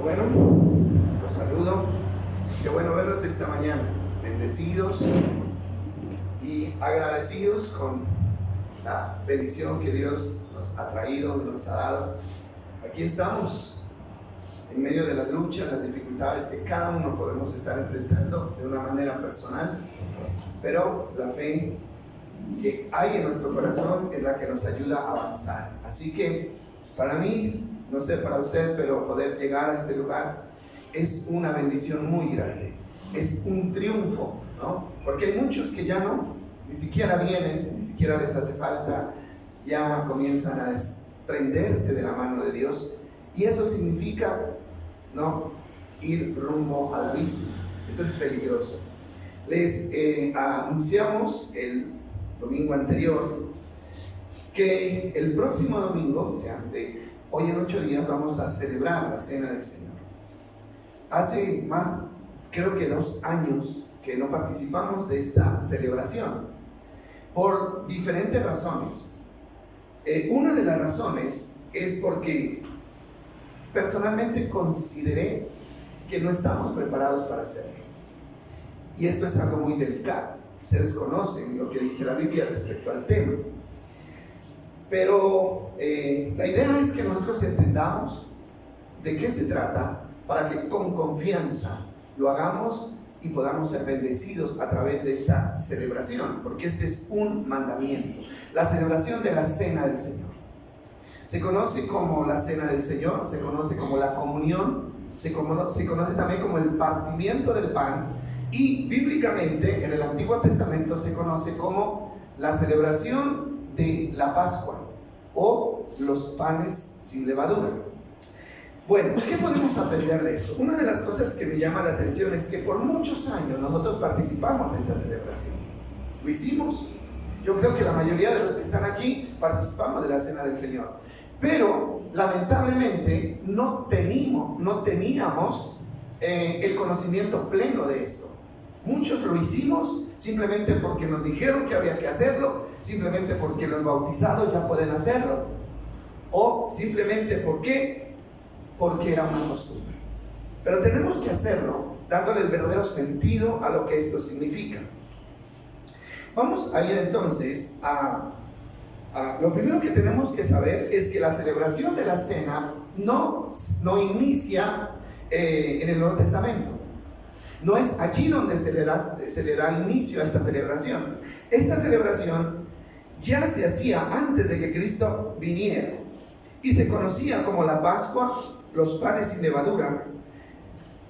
Bueno, los saludo. Qué bueno verlos esta mañana, bendecidos y agradecidos con la bendición que Dios nos ha traído, nos ha dado. Aquí estamos en medio de las luchas, las dificultades que cada uno podemos estar enfrentando de una manera personal, pero la fe que hay en nuestro corazón es la que nos ayuda a avanzar. Así que para mí, no sé para usted, pero poder llegar a este lugar es una bendición muy grande, es un triunfo, ¿no? Porque hay muchos que ya no, ni siquiera vienen, ni siquiera les hace falta, ya comienzan a desprenderse de la mano de Dios, y eso significa, ¿no?, ir rumbo al abismo. Eso es peligroso. Les anunciamos el domingo anterior que el próximo domingo, o sea, de hoy en 8 días, vamos a celebrar la Cena del Señor. Hace más, creo que 2 años que no participamos de esta celebración, por diferentes razones. Una de las razones es porque personalmente consideré que no estamos preparados para hacerlo. Y esto es algo muy delicado. Ustedes conocen lo que dice la Biblia respecto al tema. Pero la idea es que nosotros entendamos de qué se trata para que con confianza lo hagamos y podamos ser bendecidos a través de esta celebración, porque este es un mandamiento. La celebración de la Cena del Señor. Se conoce como la Cena del Señor, se conoce como la comunión, se conoce también como el partimiento del pan, y bíblicamente en el Antiguo Testamento se conoce como la celebración de la Pascua o los panes sin levadura. Bueno, ¿qué podemos aprender de esto? Una de las cosas que me llama la atención es que por muchos años nosotros participamos de esta celebración. Lo hicimos. Yo creo que la mayoría de los que están aquí participamos de la Cena del Señor. Pero lamentablemente no teníamos el conocimiento pleno de esto. Muchos lo hicimos simplemente porque nos dijeron que había que hacerlo, simplemente porque los bautizados ya pueden hacerlo, o simplemente porque era una costumbre. Pero tenemos que hacerlo dándole el verdadero sentido a lo que esto significa. Vamos a ir entonces lo primero que tenemos que saber es que la celebración de la cena no inicia en el Nuevo Testamento. No es allí donde se le da inicio a esta celebración. Esta celebración ya se hacía antes de que Cristo viniera y se conocía como la Pascua, los panes sin levadura,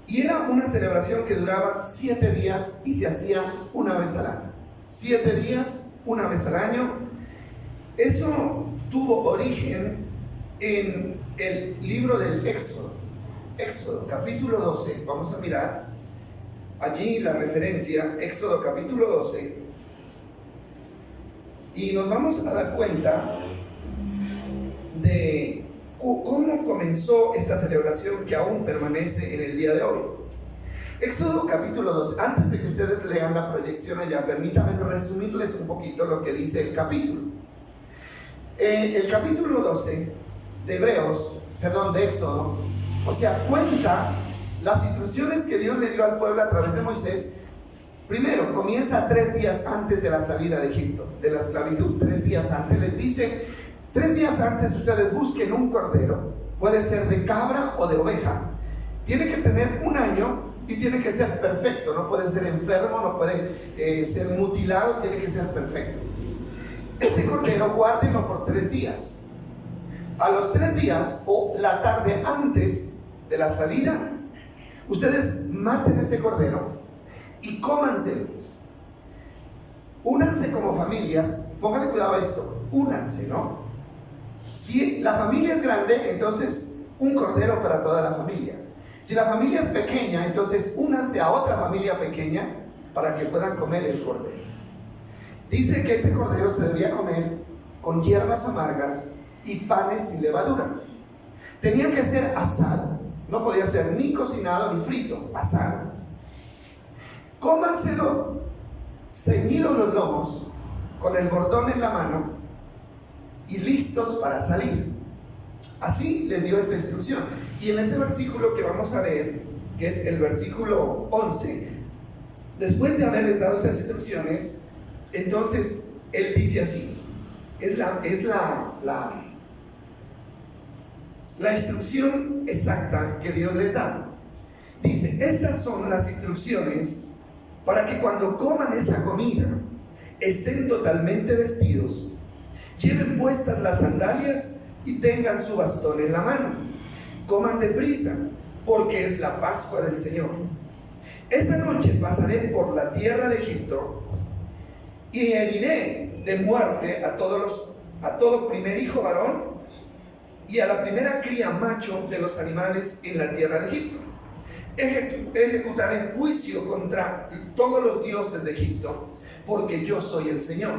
y era una celebración que duraba 7 días y se hacía una vez al año. 7 días, una vez al año. Eso tuvo origen en el libro del Éxodo capítulo 12. Vamos a mirar allí la referencia, Éxodo capítulo 12, y nos vamos a dar cuenta de cómo comenzó esta celebración que aún permanece en el día de hoy. Éxodo capítulo 12, antes de que ustedes lean la proyección allá, permítanme resumirles un poquito lo que dice el capítulo. El capítulo 12 de Éxodo, o sea, cuenta las instrucciones que Dios le dio al pueblo a través de Moisés. Primero, comienza 3 días antes de la salida de Egipto, de la esclavitud. 3 días antes, les dice: 3 días antes ustedes busquen un cordero, puede ser de cabra o de oveja, tiene que tener 1 año y tiene que ser perfecto, no puede ser enfermo, no puede ser mutilado, tiene que ser perfecto. Ese cordero guárdenlo por 3 días. A los 3 días o la tarde antes de la salida, ustedes maten ese cordero y cómanselo. Únanse como familias, pónganle cuidado a esto, únanse, ¿no? Si la familia es grande, entonces un cordero para toda la familia. Si la familia es pequeña, entonces únanse a otra familia pequeña para que puedan comer el cordero. Dice que este cordero se debía comer con hierbas amargas y panes sin levadura. Tenía que ser asado, no podía ser ni cocinado ni frito, asado. Cómanselo ceñidos los lomos, con el bordón en la mano y listos para salir. Así les dio esta instrucción. Y en este versículo que vamos a leer, que es el versículo 11, después de haberles dado estas instrucciones, entonces él dice así, es la instrucción exacta que Dios les da. Dice, estas son las instrucciones para que cuando coman esa comida estén totalmente vestidos, lleven puestas las sandalias y tengan su bastón en la mano. Coman deprisa, porque es la Pascua del Señor. Esa noche pasaré por la tierra de Egipto y heriré de muerte a todo primer hijo varón y a la primera cría macho de los animales en la tierra de Egipto. Ejecutaré juicio contra todos los dioses de Egipto, porque yo soy el Señor.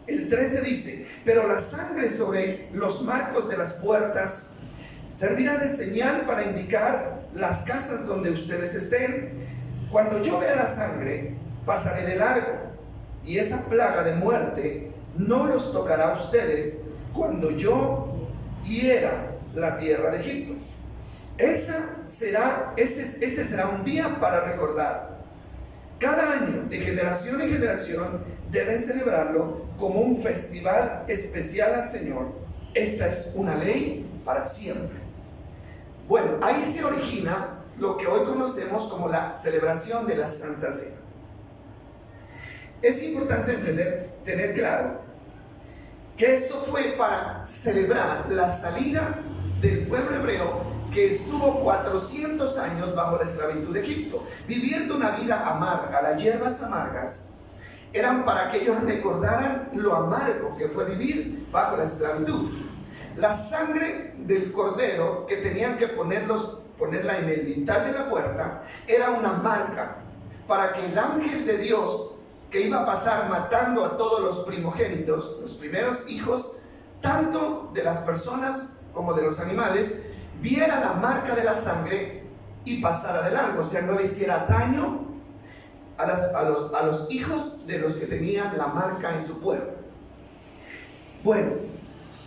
El 13 dice, pero la sangre sobre los marcos de las puertas servirá de señal para indicar las casas donde ustedes estén. Cuando yo vea la sangre, pasaré de largo, y esa plaga de muerte no los tocará a ustedes cuando yo hiera la tierra de Egipto. Este será un día para recordar. Cada año, de generación en generación, deben celebrarlo como un festival especial al Señor. Esta es una ley para siempre. Bueno, ahí se origina lo que hoy conocemos como la celebración de la Santa Cena. Es importante tener claro que esto fue para celebrar la salida del pueblo hebreo que estuvo 400 años bajo la esclavitud de Egipto, viviendo una vida amarga. Las hierbas amargas eran para que ellos recordaran lo amargo que fue vivir bajo la esclavitud. La sangre del cordero que tenían que ponerla en el lintel de la puerta era una marca para que el ángel de Dios que iba a pasar matando a todos los primogénitos, los primeros hijos, tanto de las personas como de los animales, viera la marca de la sangre y pasara de largo, o sea, no le hiciera daño a los hijos de los que tenían la marca en su puerta. Bueno,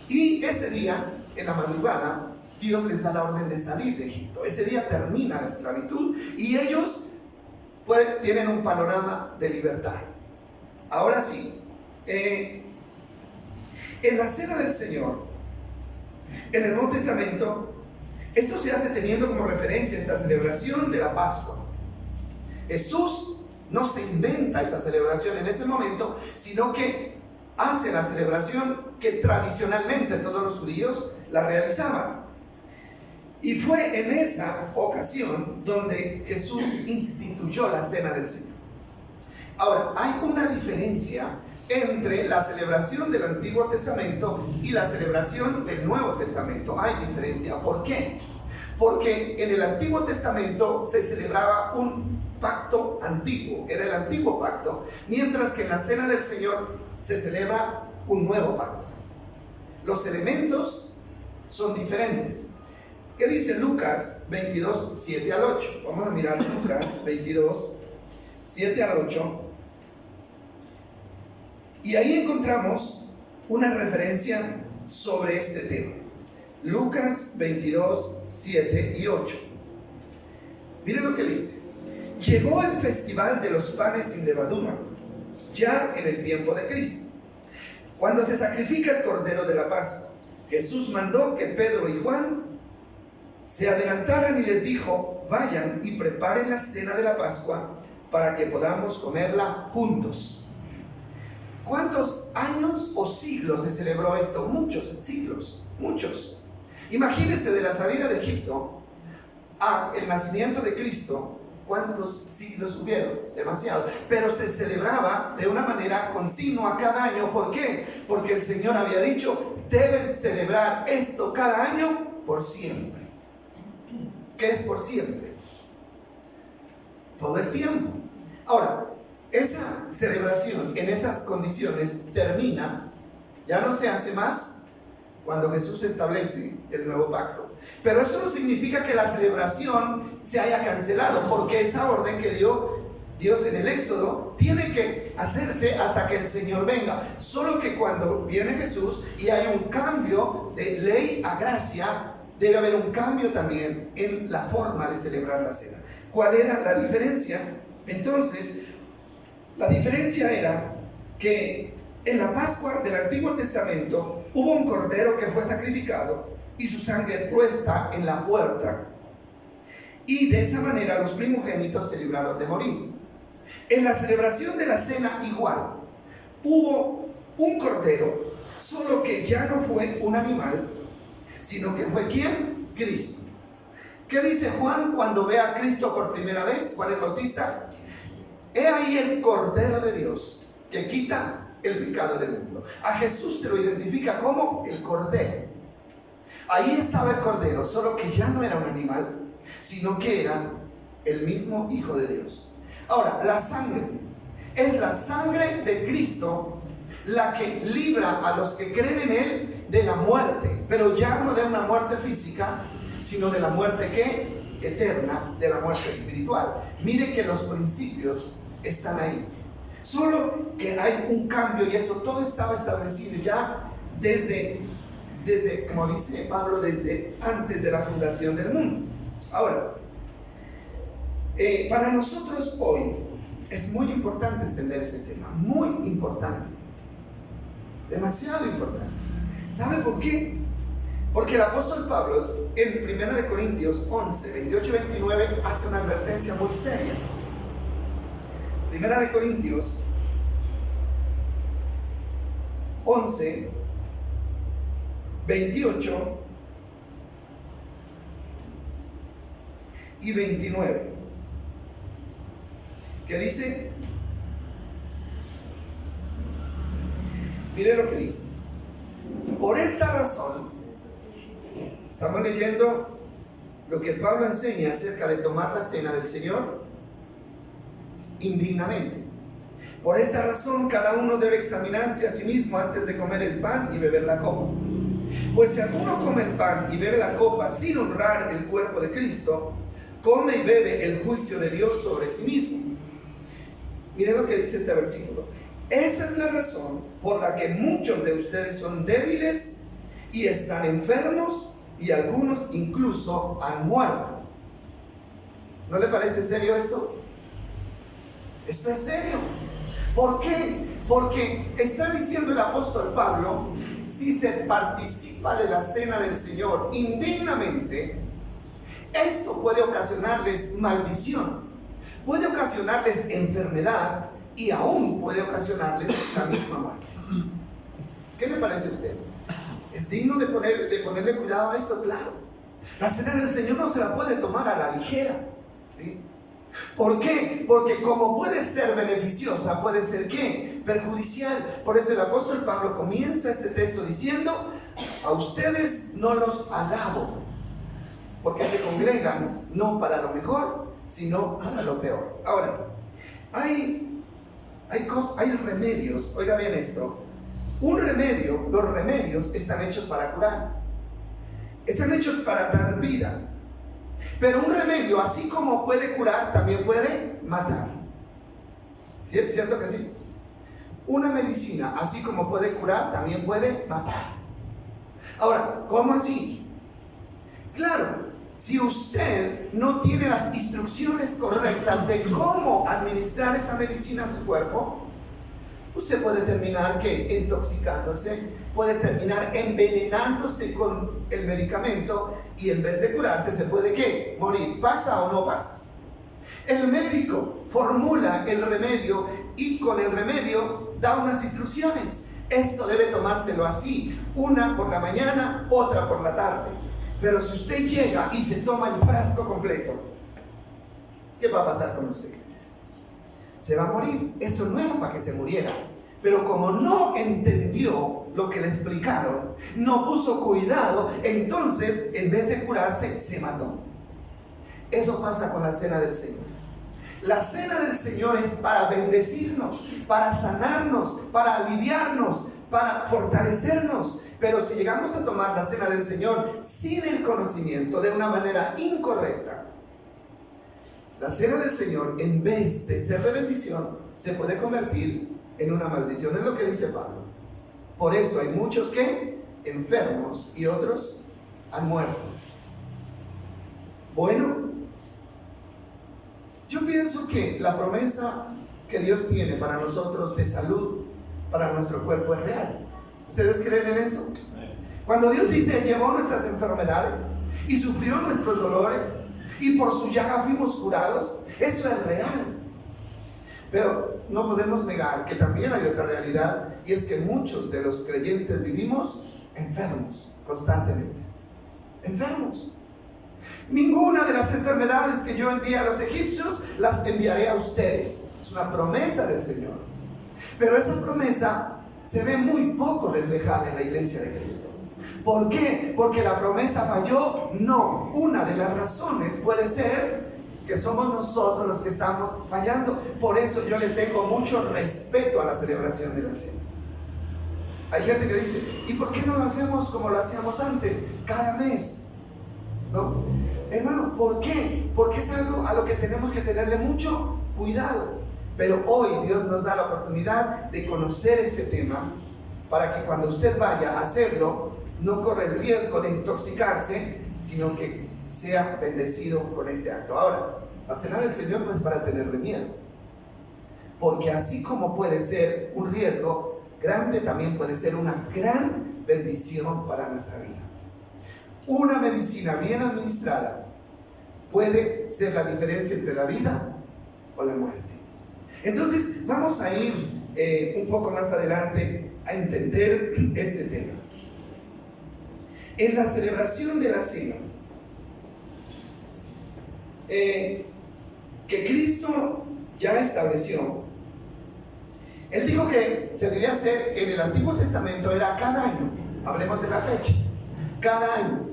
y ese día, en la madrugada, Dios les da la orden de salir de Egipto. Ese día termina la esclavitud y ellos tienen un panorama de libertad. Ahora sí, en la Cena del Señor, en el Nuevo Testamento, esto se hace teniendo como referencia esta celebración de la Pascua. Jesús no se inventa esa celebración en ese momento, sino que hace la celebración que tradicionalmente todos los judíos la realizaban. Y fue en esa ocasión donde Jesús instituyó la Cena del Señor. Ahora, hay una diferencia entre la celebración del Antiguo Testamento y la celebración del Nuevo Testamento. Hay diferencia. ¿Por qué? Porque en el Antiguo Testamento se celebraba un pacto antiguo, era el antiguo pacto, mientras que en la Cena del Señor se celebra un nuevo pacto. Los elementos son diferentes. ¿Qué dice Lucas 22, 7 al 8? Vamos a mirar Lucas 22, 7 al 8. Y ahí encontramos una referencia sobre este tema. Lucas 22, 7 y 8. Miren lo que dice. Llegó el festival de los panes sin levadura, ya en el tiempo de Cristo, cuando se sacrifica el cordero de la Pascua. Jesús mandó que Pedro y Juan se adelantaran y les dijo: vayan y preparen la cena de la Pascua para que podamos comerla juntos. ¿Cuántos años o siglos se celebró esto? Muchos siglos, muchos. Imagínense, de la salida de Egipto a el nacimiento de Cristo, ¿cuántos siglos hubieron? Demasiado. Pero se celebraba de una manera continua cada año. ¿Por qué? Porque el Señor había dicho: deben celebrar esto cada año por siempre. ¿Qué es por siempre? Todo el tiempo. Ahora, esa celebración en esas condiciones termina, ya no se hace más cuando Jesús establece el nuevo pacto. Pero eso no significa que la celebración se haya cancelado, porque esa orden que dio Dios en el Éxodo tiene que hacerse hasta que el Señor venga. Solo que cuando viene Jesús y hay un cambio de ley a gracia, debe haber un cambio también en la forma de celebrar la cena. ¿Cuál era la diferencia? Entonces, la diferencia era que en la Pascua del Antiguo Testamento hubo un cordero que fue sacrificado y su sangre puesta en la puerta, y de esa manera los primogénitos se libraron de morir. En la celebración de la cena igual, hubo un cordero, solo que ya no fue un animal, sino que fue ¿quién? Cristo. ¿Qué dice Juan cuando ve a Cristo por primera vez? Juan el Bautista: he ahí el Cordero de Dios que quita el pecado del mundo. A Jesús se lo identifica como el Cordero. Ahí estaba el Cordero, solo que ya no era un animal, sino que era el mismo Hijo de Dios. Ahora, la sangre es la sangre de Cristo la que libra a los que creen en Él de la muerte, pero ya no de una muerte física, sino de la muerte ¿qué? Eterna, de la muerte espiritual. Mire que los principios están ahí, solo que hay un cambio, y eso todo estaba establecido ya desde como dice Pablo, desde antes de la fundación del mundo. Ahora, para nosotros hoy es muy importante extender este tema, muy importante, demasiado importante. ¿Sabe por qué? Porque el apóstol Pablo en 1 Corintios 11, 28 y 29 hace una advertencia muy seria. 1 Corintios 11, 28 y 29, que dice, mire lo que dice: por esta razón, estamos leyendo lo que Pablo enseña acerca de tomar la cena del Señor indignamente. Por esta razón, cada uno debe examinarse a sí mismo antes de comer el pan y beber la copa. Pues si alguno come el pan y bebe la copa sin honrar el cuerpo de Cristo, come y bebe el juicio de Dios sobre sí mismo. Miren lo que dice este versículo: esa es la razón por la que muchos de ustedes son débiles y están enfermos, y algunos incluso han muerto. ¿No le parece serio esto? Esto es serio. ¿Por qué? Porque está diciendo el apóstol Pablo, si se participa de la cena del Señor indignamente, esto puede ocasionarles maldición, puede ocasionarles enfermedad y aún puede ocasionarles la misma muerte. ¿Qué le parece a usted? ¿Es digno de ponerle cuidado a esto? Claro. La cena del Señor no se la puede tomar a la ligera, ¿sí? ¿Por qué? Porque como puede ser beneficiosa, puede ser ¿qué? Perjudicial. Por eso el apóstol Pablo comienza este texto diciendo: a ustedes no los alabo, porque se congregan no para lo mejor, sino para lo peor. Ahora, hay remedios. Oiga bien esto. Los remedios están hechos para curar, están hechos para dar vida. Pero un remedio, así como puede curar, también puede matar. ¿Cierto que sí? Una medicina, así como puede curar, también puede matar. Ahora, ¿cómo así? Claro, si usted no tiene las instrucciones correctas de cómo administrar esa medicina a su cuerpo, usted puede terminar ¿qué? Intoxicándose, puede terminar envenenándose con el medicamento, y en vez de curarse se puede ¿qué? Morir. ¿Pasa o no pasa? El médico formula el remedio y con el remedio da unas instrucciones. Esto debe tomárselo así, una por la mañana, otra por la tarde. Pero si usted llega y se toma el frasco completo, ¿qué va a pasar con usted? Se va a morir. Eso no era para que se muriera, pero como no entendió lo que le explicaron, no puso cuidado, entonces en vez de curarse, se mató. Eso pasa con la cena del Señor. La cena del Señor es para bendecirnos, para sanarnos, para aliviarnos, para fortalecernos. Pero si llegamos a tomar la cena del Señor sin el conocimiento, de una manera incorrecta, la cena del Señor, en vez de ser de bendición, se puede convertir en una maldición. Es lo que dice Pablo. Por eso hay muchos que enfermos y otros han muerto. Bueno, yo pienso que la promesa que Dios tiene para nosotros de salud, para nuestro cuerpo, es real. ¿Ustedes creen en eso? Cuando Dios dice, llevó nuestras enfermedades y sufrió nuestros dolores y por su llaga fuimos curados, eso es real. Pero no podemos negar que también hay otra realidad, y es que muchos de los creyentes vivimos enfermos constantemente. Enfermos. Ninguna de las enfermedades que yo envié a los egipcios las enviaré a ustedes. Es una promesa del Señor. Pero esa promesa se ve muy poco reflejada en la iglesia de Cristo. ¿Por qué? ¿Porque la promesa falló? No. Una de las razones puede ser que somos nosotros los que estamos fallando. Por eso yo le tengo mucho respeto a la celebración de la cena. Hay gente que dice, ¿y por qué no lo hacemos como lo hacíamos antes? Cada mes. ¿No? Hermano, ¿por qué? Porque es algo a lo que tenemos que tenerle mucho cuidado. Pero hoy Dios nos da la oportunidad de conocer este tema para que cuando usted vaya a hacerlo, no corra el riesgo de intoxicarse, sino que sea bendecido con este acto. Ahora, la cena del Señor no es para tenerle miedo, porque así como puede ser un riesgo grande, también puede ser una gran bendición para nuestra vida. Una medicina bien administrada puede ser la diferencia entre la vida o la muerte. Entonces vamos a ir un poco más adelante a entender este tema. En la celebración de la cena, que Cristo ya estableció, Él dijo que se debía hacer en el Antiguo Testamento, era cada año. Hablemos de la fecha, cada año.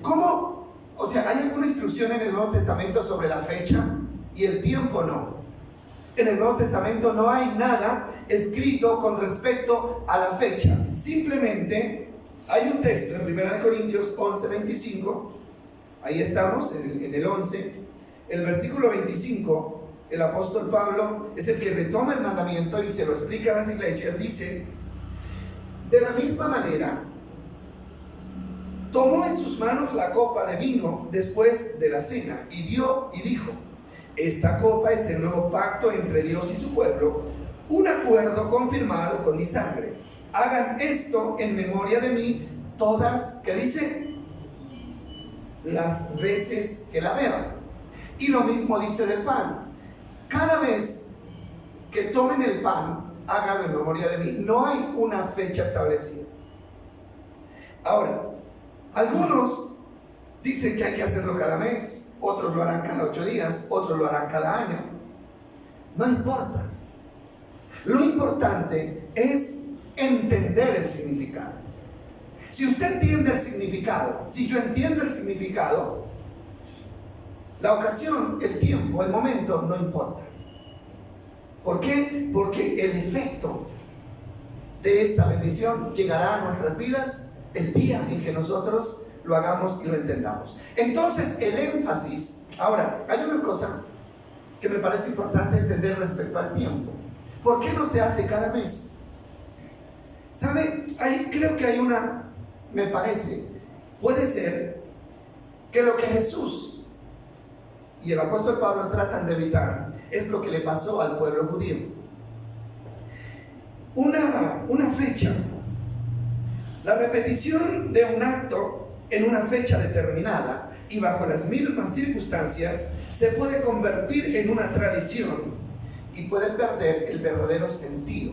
¿Cómo? O sea, ¿hay alguna instrucción en el Nuevo Testamento sobre la fecha y el tiempo? No. En el Nuevo Testamento no hay nada escrito con respecto a la fecha. Simplemente hay un texto en 1 Corintios 11:25. Ahí estamos, en el 11. El versículo 25, el apóstol Pablo es el que retoma el mandamiento y se lo explica a las iglesias. Dice, de la misma manera, tomó en sus manos la copa de vino después de la cena y dio y dijo, esta copa es el nuevo pacto entre Dios y su pueblo, un acuerdo confirmado con mi sangre. Hagan esto en memoria de mí todas, ¿qué dice? Las veces que la beban. Y lo mismo dice del pan. Cada vez que tomen el pan, háganlo en memoria de mí. No hay una fecha establecida. Ahora, algunos dicen que hay que hacerlo cada mes, otros lo harán cada 8 días, otros lo harán cada año. No importa. Lo importante es entender el significado. Si usted entiende el significado, si yo entiendo el significado, la ocasión, el tiempo, el momento no importa. ¿Por qué? Porque el efecto de esta bendición llegará a nuestras vidas el día en que nosotros lo hagamos y lo entendamos. Entonces el énfasis, ahora hay una cosa que me parece importante entender respecto al tiempo. ¿Por qué no se hace cada mes? ¿Sabe? Creo que hay una, me parece, puede ser que lo que Jesús y el apóstol Pablo tratan de evitar es lo que le pasó al pueblo judío. Una fecha. La repetición de un acto en una fecha determinada y bajo las mismas circunstancias se puede convertir en una tradición y puede perder el verdadero sentido.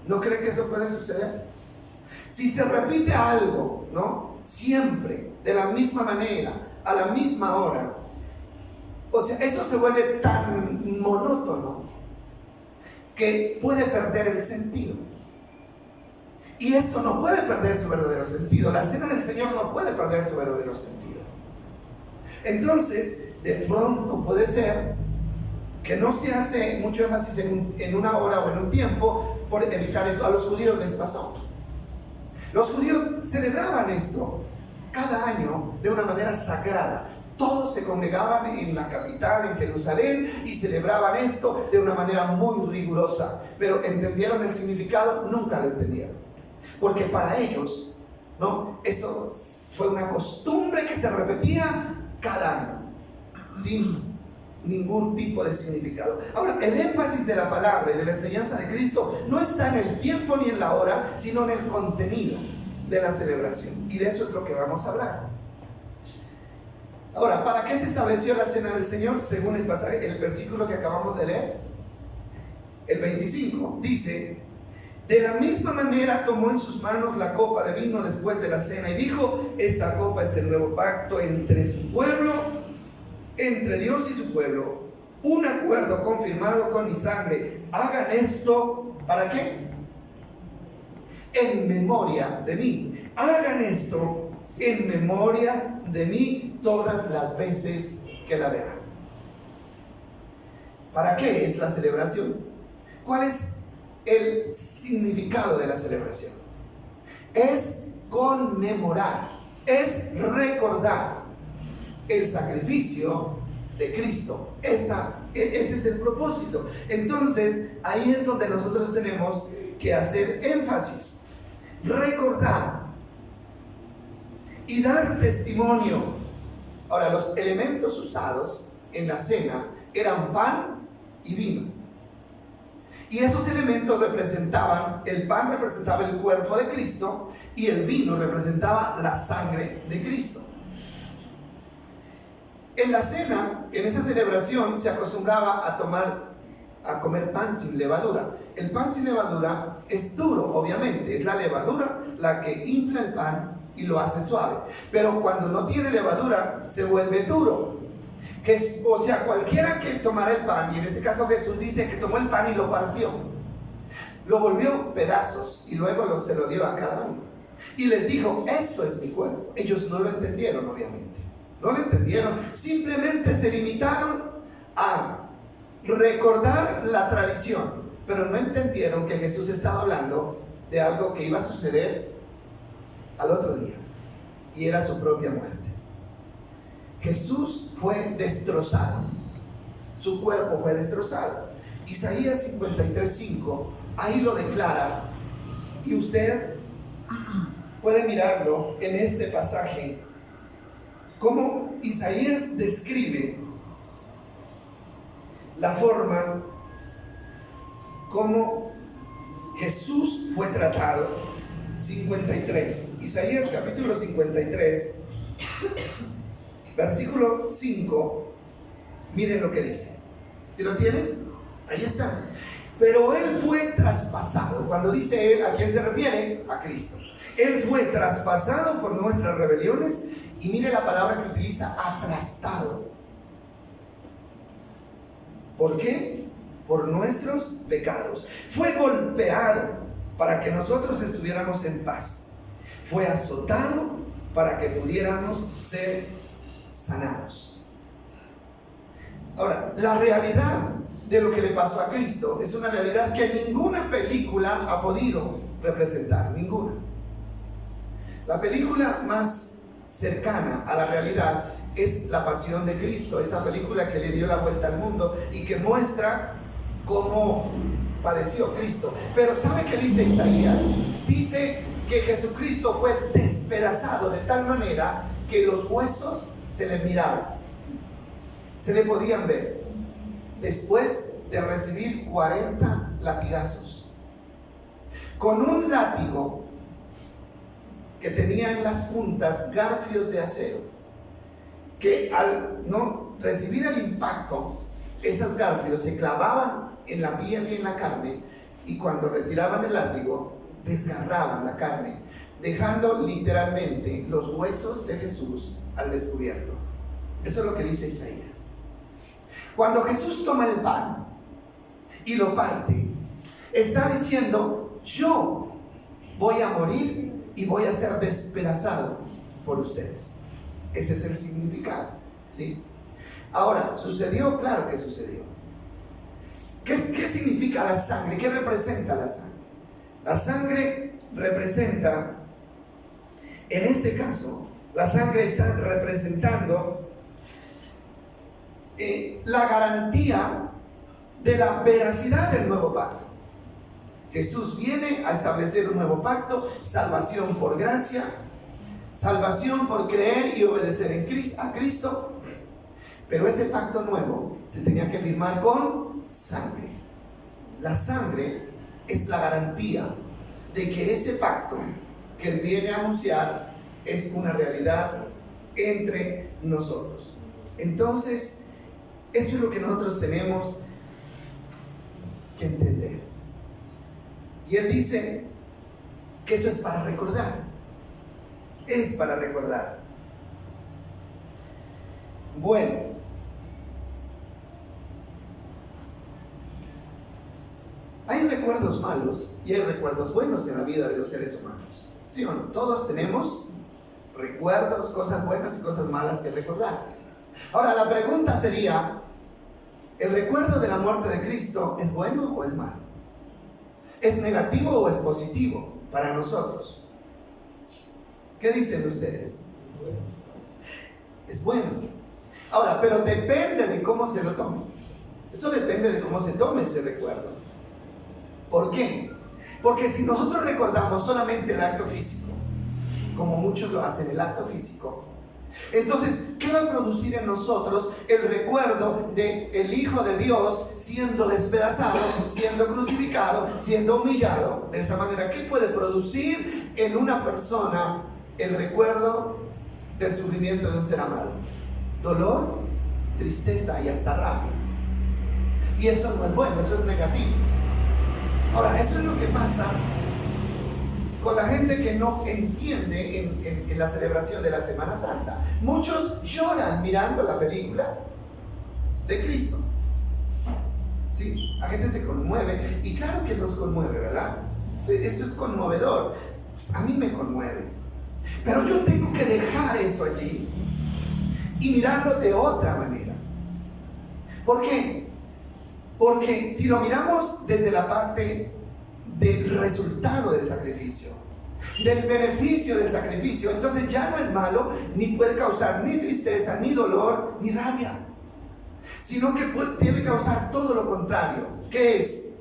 ¿No creen que eso puede suceder? Si se repite algo, ¿no? Siempre, de la misma manera, a la misma hora, o sea, eso se vuelve tan monótono que puede perder el sentido. Y esto no puede perder su verdadero sentido. La cena del Señor no puede perder su verdadero sentido. Entonces, de pronto puede ser que no se hace mucho énfasis en una hora o en un tiempo por evitar eso. A los judíos les pasó. Los judíos celebraban esto cada año de una manera sagrada. Todos se congregaban en la capital, en Jerusalén, y celebraban esto de una manera muy rigurosa. Pero ¿entendieron el significado? Nunca lo entendieron. Porque para ellos, ¿no? Esto Fue una costumbre que se repetía cada año, sin ningún tipo de significado. Ahora, el énfasis de la palabra y de la enseñanza de Cristo no está en el tiempo ni en la hora, sino en el contenido de la celebración. Y de eso es lo que vamos a hablar. Ahora, ¿para qué se estableció la cena del Señor? Según el pasaje, el versículo que acabamos de leer, el 25, dice: de la misma manera tomó en sus manos la copa de vino después de la cena y dijo: esta copa es el nuevo pacto entre su pueblo, entre Dios y su pueblo, un acuerdo confirmado con mi sangre. Hagan esto, ¿para qué? En memoria de mí. Hagan esto en memoria de mí todas las veces que la vean. ¿Para qué es la celebración? ¿Cuál es el significado de la celebración? Es conmemorar, es recordar el sacrificio de Cristo. Ese es el propósito. Entonces, ahí es donde nosotros tenemos que hacer énfasis, recordar y dar testimonio. Ahora, los elementos usados en la cena eran pan y vino. Y esos elementos representaban, el pan representaba el cuerpo de Cristo y el vino representaba la sangre de Cristo. En la cena, en esa celebración, se acostumbraba a comer pan sin levadura. El pan sin levadura es duro, obviamente, es la levadura la que infla el pan y lo hace suave. Pero cuando no tiene levadura, se vuelve duro. O sea, cualquiera que tomara el pan, y en este caso Jesús dice que tomó el pan y lo partió, lo volvió pedazos y luego se lo dio a cada uno. Y les dijo: esto es mi cuerpo. Ellos no lo entendieron, obviamente. No lo entendieron. Simplemente se limitaron a recordar la tradición, pero no entendieron que Jesús estaba hablando de algo que iba a suceder al otro día, y era su propia muerte. Jesús fue destrozado, su cuerpo fue destrozado. Isaías 53:5, ahí lo declara, y usted puede mirarlo en este pasaje, cómo Isaías describe la forma como Jesús fue tratado. 53, Isaías capítulo 53, versículo 5, miren lo que dice. ¿Sí lo tienen? Ahí está. Pero Él fue traspasado. Cuando dice Él, ¿a quién se refiere? A Cristo. Él fue traspasado por nuestras rebeliones, y mire la palabra que utiliza: aplastado. ¿Por qué? Por nuestros pecados. Fue golpeado para que nosotros estuviéramos en paz. Fue azotado para que pudiéramos ser sanados. Ahora, la realidad de lo que le pasó a Cristo es una realidad que ninguna película ha podido representar, ninguna. La película más cercana a la realidad es La Pasión de Cristo, esa película que le dio la vuelta al mundo y que muestra cómo padeció Cristo. Pero ¿sabe qué dice Isaías? Dice que Jesucristo fue despedazado de tal manera que los huesos se le miraban, se le podían ver, después de recibir 40 latigazos. Con un látigo que tenía en las puntas garfios de acero, que al no recibir el impacto, esos garfios se clavaban en la piel y en la carne, y cuando retiraban el látigo, desgarraban la carne, dejando literalmente los huesos de Jesús al descubierto. Eso es lo que dice Isaías. Cuando Jesús toma el pan y lo parte, está diciendo: yo voy a morir y voy a ser despedazado por ustedes. Ese es el significado, ¿sí? Ahora, ¿sucedió? Claro que sucedió. ¿Qué significa la sangre? ¿Qué representa la sangre? La sangre representa, en este caso, la sangre está representando la garantía de la veracidad del nuevo pacto. Jesús viene a establecer un nuevo pacto, salvación por gracia, salvación por creer y obedecer a Cristo, pero ese pacto nuevo se tenía que firmar con sangre. La sangre es la garantía de que ese pacto que Él viene a anunciar es una realidad entre nosotros. Entonces, eso es lo que nosotros tenemos que entender. Y Él dice que eso es para recordar. Es para recordar. Bueno, hay recuerdos malos y hay recuerdos buenos en la vida de los seres humanos. ¿Sí o no? Todos tenemos recuerdos, cosas buenas y cosas malas que recordar. Ahora, la pregunta sería, ¿el recuerdo de la muerte de Cristo es bueno o es malo? ¿Es negativo o es positivo para nosotros? ¿Qué dicen ustedes? Es bueno. Ahora, pero depende de cómo se lo tome. Eso depende de cómo se tome ese recuerdo. ¿Por qué? Porque si nosotros recordamos solamente el acto físico, como muchos lo hacen, el acto físico, entonces, ¿qué va a producir en nosotros el recuerdo del Hijo de Dios siendo despedazado, siendo crucificado, siendo humillado? De esa manera, ¿qué puede producir en una persona el recuerdo del sufrimiento de un ser amado? Dolor, tristeza y hasta rabia. Y eso no es bueno, eso es negativo. Ahora, eso es lo que pasa con la gente que no entiende en la celebración de la Semana Santa. Muchos lloran mirando la película de Cristo. Sí, la gente se conmueve, y claro que nos conmueve, ¿verdad? Esto es conmovedor. A mí me conmueve. Pero yo tengo que dejar eso allí y mirarlo de otra manera. ¿Por qué? Porque si lo miramos desde la parte del resultado del sacrificio, del beneficio del sacrificio, entonces ya no es malo, ni puede causar ni tristeza, ni dolor, ni rabia, sino que debe causar todo lo contrario. ¿Qué es?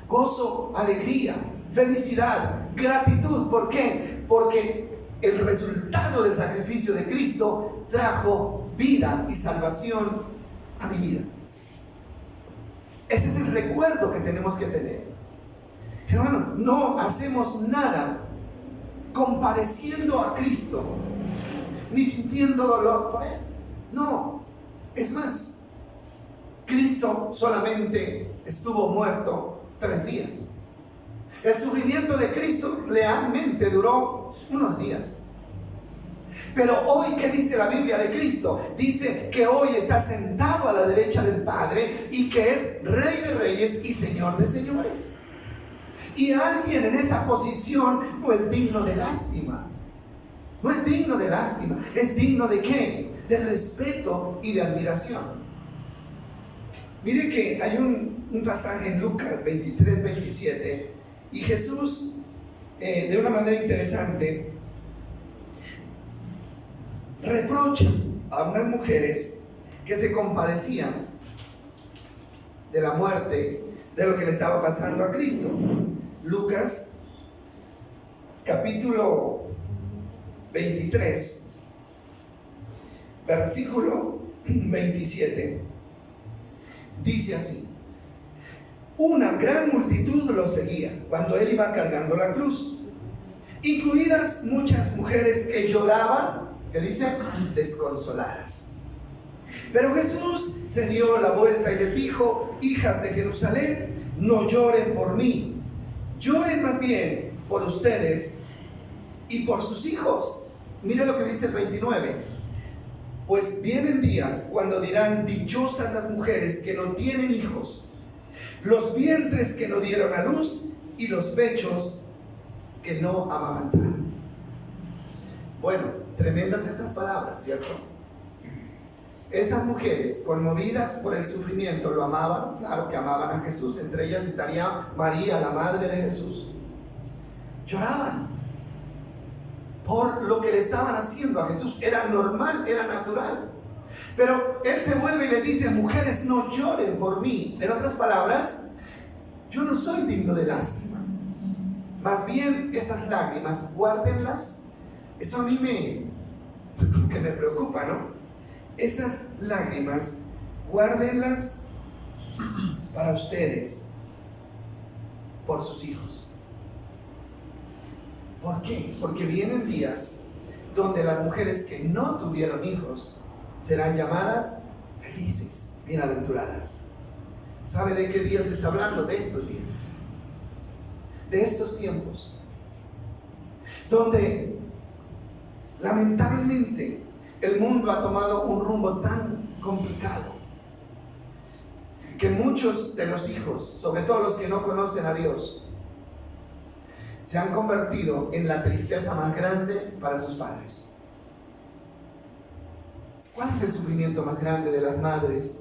Gozo, alegría, felicidad, gratitud. ¿Por qué? Porque el resultado del sacrificio de Cristo trajo vida y salvación a mi vida. Ese es el recuerdo que tenemos que tener. Hermano, no hacemos nada compadeciendo a Cristo, ni sintiendo dolor por Él. No, es más, Cristo solamente estuvo muerto 3 días. El sufrimiento de Cristo realmente duró unos días. Pero hoy, ¿qué dice la Biblia de Cristo? Dice que hoy está sentado a la derecha del Padre y que es Rey de Reyes y Señor de Señores. Y alguien en esa posición no es digno de lástima. No es digno de lástima. ¿Es digno de qué? De respeto y de admiración. Mire que hay un pasaje en Lucas 23, 27, y Jesús, de una manera interesante, reprocha a unas mujeres que se compadecían de la muerte, de lo que le estaba pasando a Cristo. Lucas capítulo 23, versículo 27, dice así: una gran multitud lo seguía cuando él iba cargando la cruz, incluidas muchas mujeres que lloraban, que dice, desconsoladas. Pero Jesús se dio la vuelta y les dijo: hijas de Jerusalén, no lloren por mí, lloren más bien por ustedes y por sus hijos. Mire lo que dice el 29: pues vienen días cuando dirán, dichosas las mujeres que no tienen hijos, los vientres que no dieron a luz y los pechos que no amamantaron. Bueno, tremendas estas palabras, ¿cierto? Esas mujeres, conmovidas por el sufrimiento, lo amaban, claro que amaban a Jesús. Entre ellas estaría María, la madre de Jesús. Lloraban por lo que le estaban haciendo a Jesús. Era normal, era natural. Pero Él se vuelve y les dice: mujeres, no lloren por mí. En otras palabras, yo no soy digno de lástima. Más bien, esas lágrimas, guárdenlas Eso a mí me preocupa, ¿no? Esas lágrimas, guárdenlas para ustedes, por sus hijos. ¿Por qué? Porque vienen días donde las mujeres que no tuvieron hijos serán llamadas felices, bienaventuradas. ¿Sabe de qué días está hablando? De estos días, de estos tiempos, donde lamentablemente el mundo ha tomado un rumbo tan complicado que muchos de los hijos, sobre todo los que no conocen a Dios, se han convertido en la tristeza más grande para sus padres. ¿Cuál es el sufrimiento más grande de las madres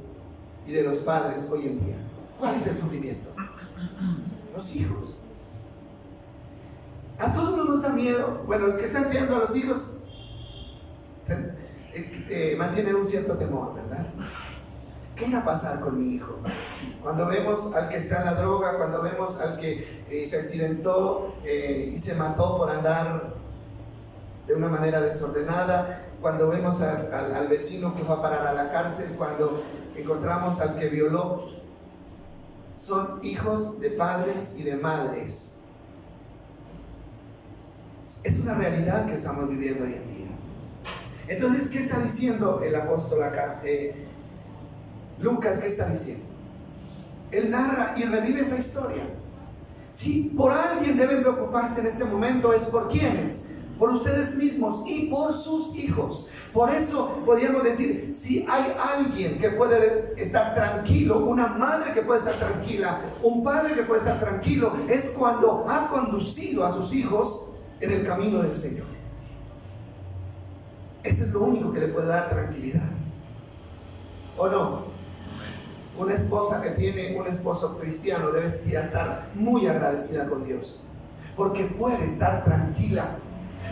y de los padres hoy en día? ¿Cuál es el sufrimiento? Los hijos. A todos nos da miedo. Bueno, los que están criando a los hijos mantienen un cierto temor, ¿verdad? ¿Qué irá a pasar con mi hijo? Cuando vemos al que está en la droga, cuando vemos al que se accidentó y se mató por andar de una manera desordenada, cuando vemos al vecino que fue a parar a la cárcel, cuando encontramos al que violó, son hijos de padres y de madres. Es una realidad que estamos viviendo hoy en día. Entonces, ¿qué está diciendo el apóstol acá? Lucas, ¿qué está diciendo? Él narra y revive esa historia. Si por alguien deben preocuparse en este momento, es por quiénes, por ustedes mismos y por sus hijos. Por eso podríamos decir, si hay alguien que puede estar tranquilo, una madre que puede estar tranquila, un padre que puede estar tranquilo, es cuando ha conducido a sus hijos en el camino del Señor. Eso es lo único que le puede dar tranquilidad, ¿o no? Una esposa que tiene un esposo cristiano debe estar muy agradecida con Dios, porque puede estar tranquila.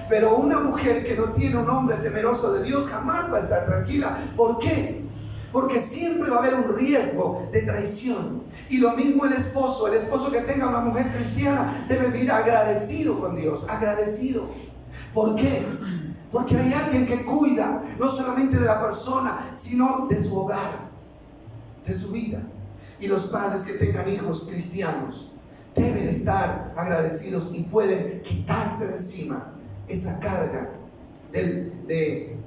Pero una mujer que no tiene un hombre temeroso de Dios jamás va a estar tranquila. ¿Por qué? Porque siempre va a haber un riesgo de traición. Y lo mismo el esposo que tenga una mujer cristiana debe vivir agradecido con Dios, agradecido. ¿Por qué? Porque hay alguien que cuida no solamente de la persona, sino de su hogar, de su vida. Y los padres que tengan hijos cristianos deben estar agradecidos y pueden quitarse de encima esa carga de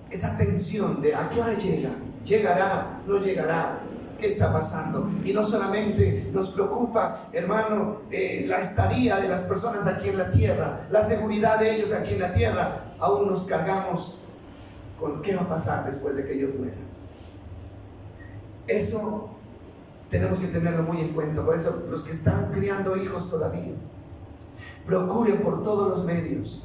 esa tensión de a qué hora llega, llegará, no llegará, qué está pasando. Y no solamente nos preocupa, hermano, la estadía de las personas aquí en la tierra, la seguridad de ellos aquí en la tierra, aún nos cargamos con qué va a pasar después de que ellos mueran. Eso tenemos que tenerlo muy en cuenta. Por eso los que están criando hijos todavía, procuren por todos los medios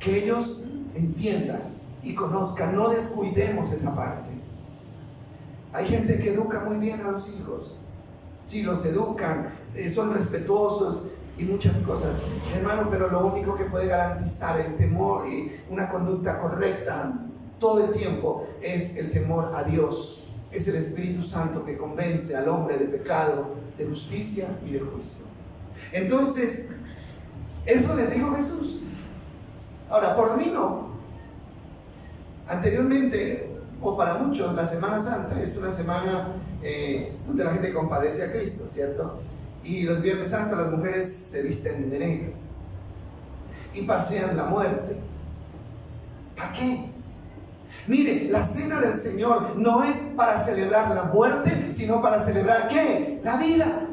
que ellos entiendan y conozcan. No descuidemos esa parte. Hay gente que educa muy bien a los hijos. Sí, los educan, son respetuosos y muchas cosas, hermano, pero lo único que puede garantizar el temor y una conducta correcta todo el tiempo es el temor a Dios. Es el Espíritu Santo que convence al hombre de pecado, de justicia y de juicio. Entonces, eso les dijo Jesús. Ahora, por mí no. Anteriormente, o para muchos, la Semana Santa es una semana donde la gente compadece a Cristo, ¿cierto? Y los Viernes Santos las mujeres se visten de negro y pasean la muerte. ¿Para qué? Mire, la cena del Señor no es para celebrar la muerte, sino para celebrar ¿qué? La vida.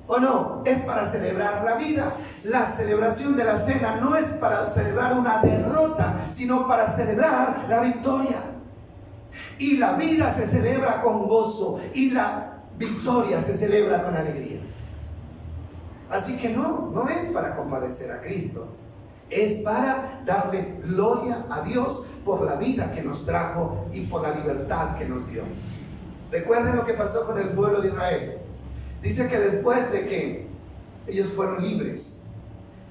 ¿O no? Es para celebrar la vida. La celebración de la cena no es para celebrar una derrota, sino para celebrar la victoria. Y la vida se celebra con gozo y la victoria se celebra con alegría. Así que no es para compadecer a Cristo. Es para darle gloria a Dios por la vida que nos trajo y por la libertad que nos dio. Recuerden lo que pasó con el pueblo de Israel. Dice que después de que ellos fueron libres,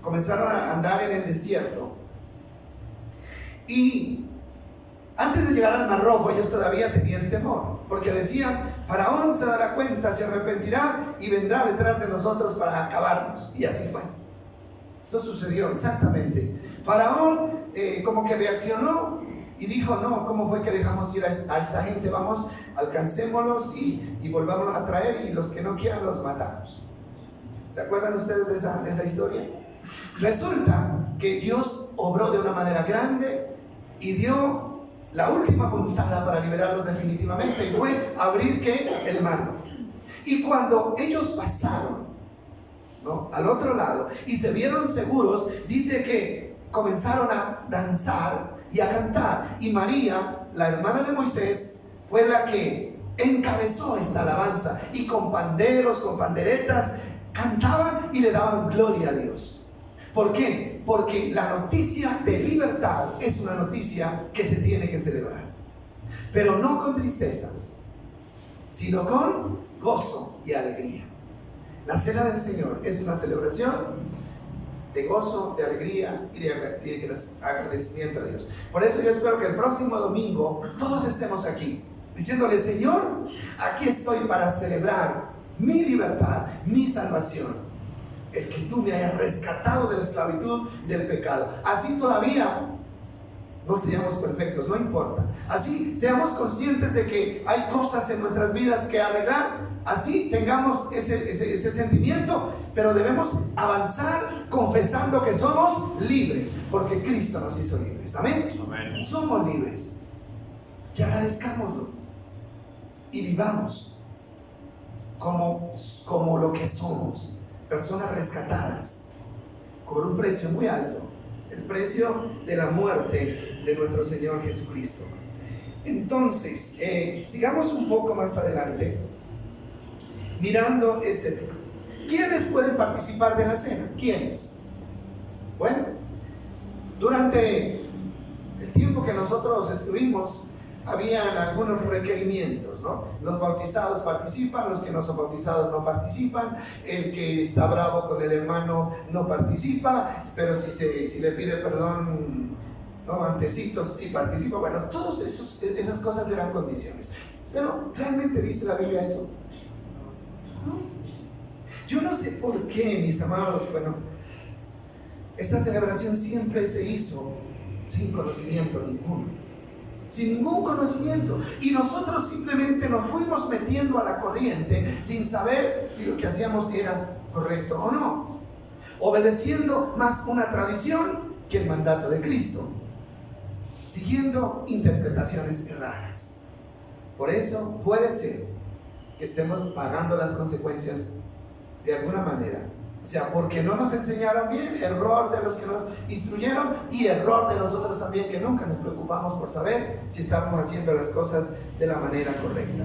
comenzaron a andar en el desierto. Y antes de llegar al Mar Rojo, ellos todavía tenían temor, porque decían, Faraón se dará cuenta, se arrepentirá y vendrá detrás de nosotros para acabarnos. Y así fue. Esto sucedió exactamente. Faraón como que reaccionó y dijo, no, ¿cómo fue que dejamos ir a esta gente? Vamos, alcancémoslos y volvámonos a traer, y los que no quieran los matamos. ¿Se acuerdan ustedes de esa historia? Resulta que Dios obró de una manera grande y dio la última puntada para liberarlos definitivamente, y fue abrir ¿qué? El mar. Y cuando ellos pasaron, ¿no?, al otro lado y se vieron seguros, dice que comenzaron a danzar y a cantar, y María, la hermana de Moisés, fue la que encabezó esta alabanza, y con panderos, con panderetas, cantaban y le daban gloria a Dios. ¿Por qué? Porque la noticia de libertad es una noticia que se tiene que celebrar, pero no con tristeza, sino con gozo y alegría. La cena del Señor es una celebración de gozo, de alegría y de agradecimiento a Dios. Por eso yo espero que el próximo domingo todos estemos aquí diciéndole: Señor, aquí estoy para celebrar mi libertad, mi salvación, el que tú me hayas rescatado de la esclavitud del pecado. Así todavía no seamos perfectos, no importa. Así seamos conscientes de que hay cosas en nuestras vidas que arreglar. Así tengamos ese sentimiento, pero debemos avanzar confesando que somos libres, porque Cristo nos hizo libres. Amén. Amén. Somos libres. Y agradezcámoslo y vivamos como lo que somos, personas rescatadas por un precio muy alto, el precio de la muerte de nuestro Señor Jesucristo. Entonces, sigamos un poco más adelante mirando este tema. ¿Quiénes pueden participar de la cena? ¿Quiénes? Bueno, durante el tiempo que nosotros estuvimos, habían algunos requerimientos, ¿no? Los bautizados participan, los que no son bautizados no participan, el que está bravo con el hermano no participa, pero si le pide perdón, ¿no?, antecitos, sí participa. Bueno, todas esas cosas eran condiciones. Pero ¿realmente dice la Biblia eso? No. Yo no sé por qué, mis amados. Bueno, esta celebración siempre se hizo sin conocimiento ninguno, sin ningún conocimiento, y nosotros simplemente nos fuimos metiendo a la corriente sin saber si lo que hacíamos era correcto o no, obedeciendo más una tradición que el mandato de Cristo, siguiendo interpretaciones erradas. Por eso puede ser que estemos pagando las consecuencias de alguna manera. O sea, porque no nos enseñaron bien, error de los que nos instruyeron, y error de nosotros también, que nunca nos preocupamos por saber si estamos haciendo las cosas de la manera correcta.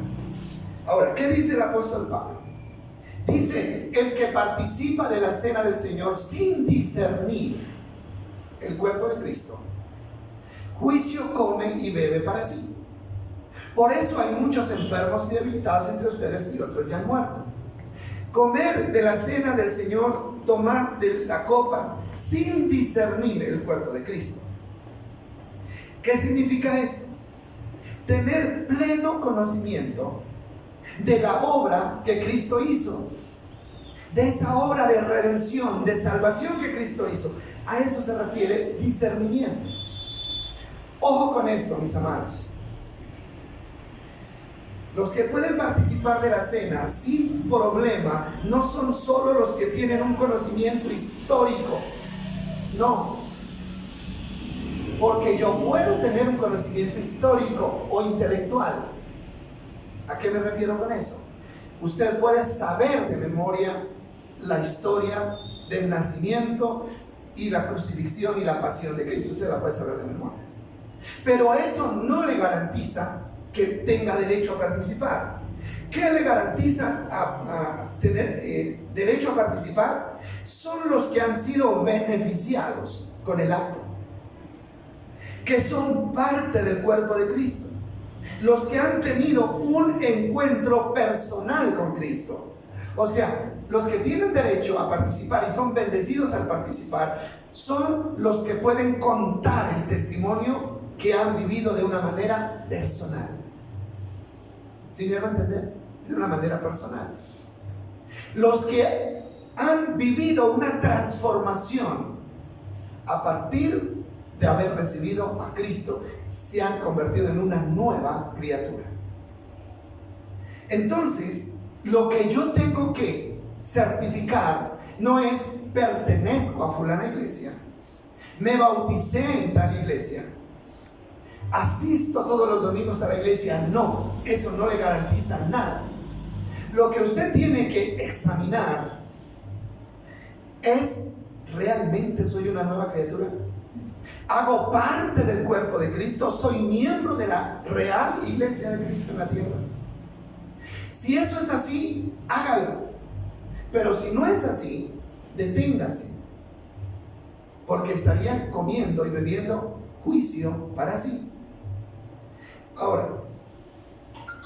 Ahora, ¿qué dice el apóstol Pablo? Dice: el que participa de la cena del Señor sin discernir el cuerpo de Cristo, juicio come y bebe para sí. Por eso hay muchos enfermos y debilitados entre ustedes, y otros ya han muerto. Comer de la cena del Señor, tomar de la copa sin discernir el cuerpo de Cristo. ¿Qué significa esto? Tener pleno conocimiento de la obra que Cristo hizo, de esa obra de redención, de salvación que Cristo hizo. A eso se refiere discernimiento. Ojo con esto, mis amados. Los que pueden participar de la cena sin problema no son solo los que tienen un conocimiento histórico. No. Porque yo puedo tener un conocimiento histórico o intelectual. ¿A qué me refiero con eso? Usted puede saber de memoria la historia del nacimiento y la crucifixión y la pasión de Cristo. Usted la puede saber de memoria. Pero eso no le garantiza que tenga derecho a participar. ¿Qué le garantiza a tener derecho a participar? Son los que han sido beneficiados con el acto, que son parte del cuerpo de Cristo, los que han tenido un encuentro personal con Cristo. O sea, los que tienen derecho a participar y son bendecidos al participar son los que pueden contar el testimonio que han vivido de una manera personal. ¿Sí me van a entender? De una manera personal. Los que han vivido una transformación a partir de haber recibido a Cristo, se han convertido en una nueva criatura. Entonces, lo que yo tengo que certificar no es pertenezco a fulana iglesia, me bauticé en tal iglesia, asisto todos los domingos a la iglesia. No, eso no le garantiza nada. Lo que usted tiene que examinar es: ¿realmente soy una nueva criatura? ¿Hago parte del cuerpo de Cristo? ¿Soy miembro de la real iglesia de Cristo en la tierra? Si eso es así, hágalo. Pero si no es así, deténgase, porque estaría comiendo y bebiendo juicio para sí. Ahora,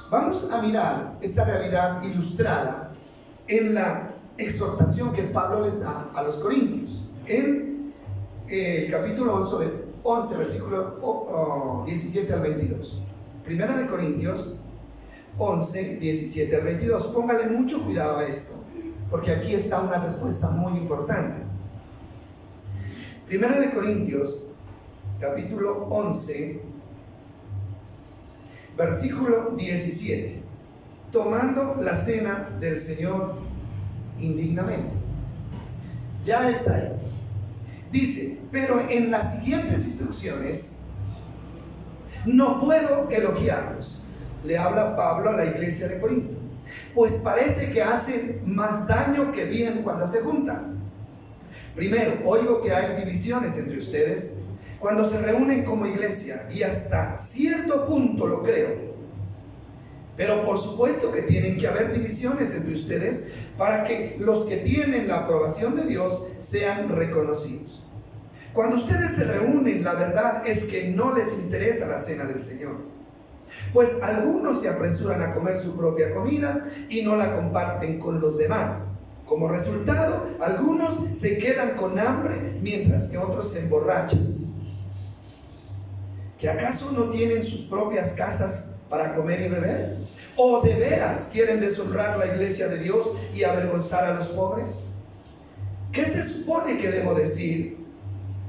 vamos a mirar esta realidad ilustrada en la exhortación que Pablo les da a los corintios. En el capítulo 11 versículo 17 al 22. Primera de Corintios 11, 17 al 22. Póngale mucho cuidado a esto, porque aquí está una respuesta muy importante. Primera de Corintios, capítulo 11, versículo 17. Tomando la cena del Señor indignamente. Ya está ahí. Dice: pero en las siguientes instrucciones no puedo elogiarlos. Le habla Pablo a la iglesia de Corinto. Pues parece que hacen más daño que bien cuando se juntan. Primero, oigo que hay divisiones entre ustedes cuando se reúnen como iglesia, y hasta cierto punto lo creo. Pero por supuesto que tienen que haber divisiones entre ustedes para que los que tienen la aprobación de Dios sean reconocidos. Cuando ustedes se reúnen, la verdad es que no les interesa la cena del Señor. Pues algunos se apresuran a comer su propia comida y no la comparten con los demás. Como resultado, algunos se quedan con hambre mientras que otros se emborrachan. ¿Que acaso no tienen sus propias casas para comer y beber? ¿O de veras quieren deshonrar la iglesia de Dios y avergonzar a los pobres? ¿Qué se supone que debo decir?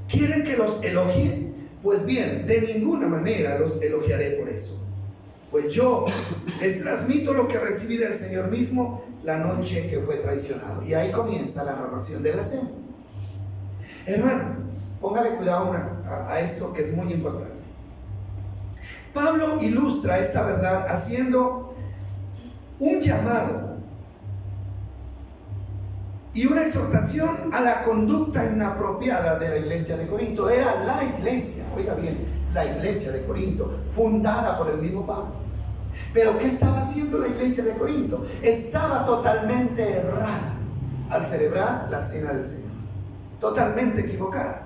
¿Quieren que los elogie? Pues bien, de ninguna manera los elogiaré por eso. Pues yo les transmito lo que recibí del Señor mismo la noche que fue traicionado. Y ahí comienza la narración de la cena. Hermano, póngale cuidado a esto que es muy importante. Pablo ilustra esta verdad haciendo un llamado y una exhortación a la conducta inapropiada de la iglesia de Corinto. Era la iglesia, oiga bien, la iglesia de Corinto, fundada por el mismo Pablo. Pero ¿qué estaba haciendo la iglesia de Corinto? Estaba totalmente errada al celebrar la cena del Señor. Totalmente equivocada.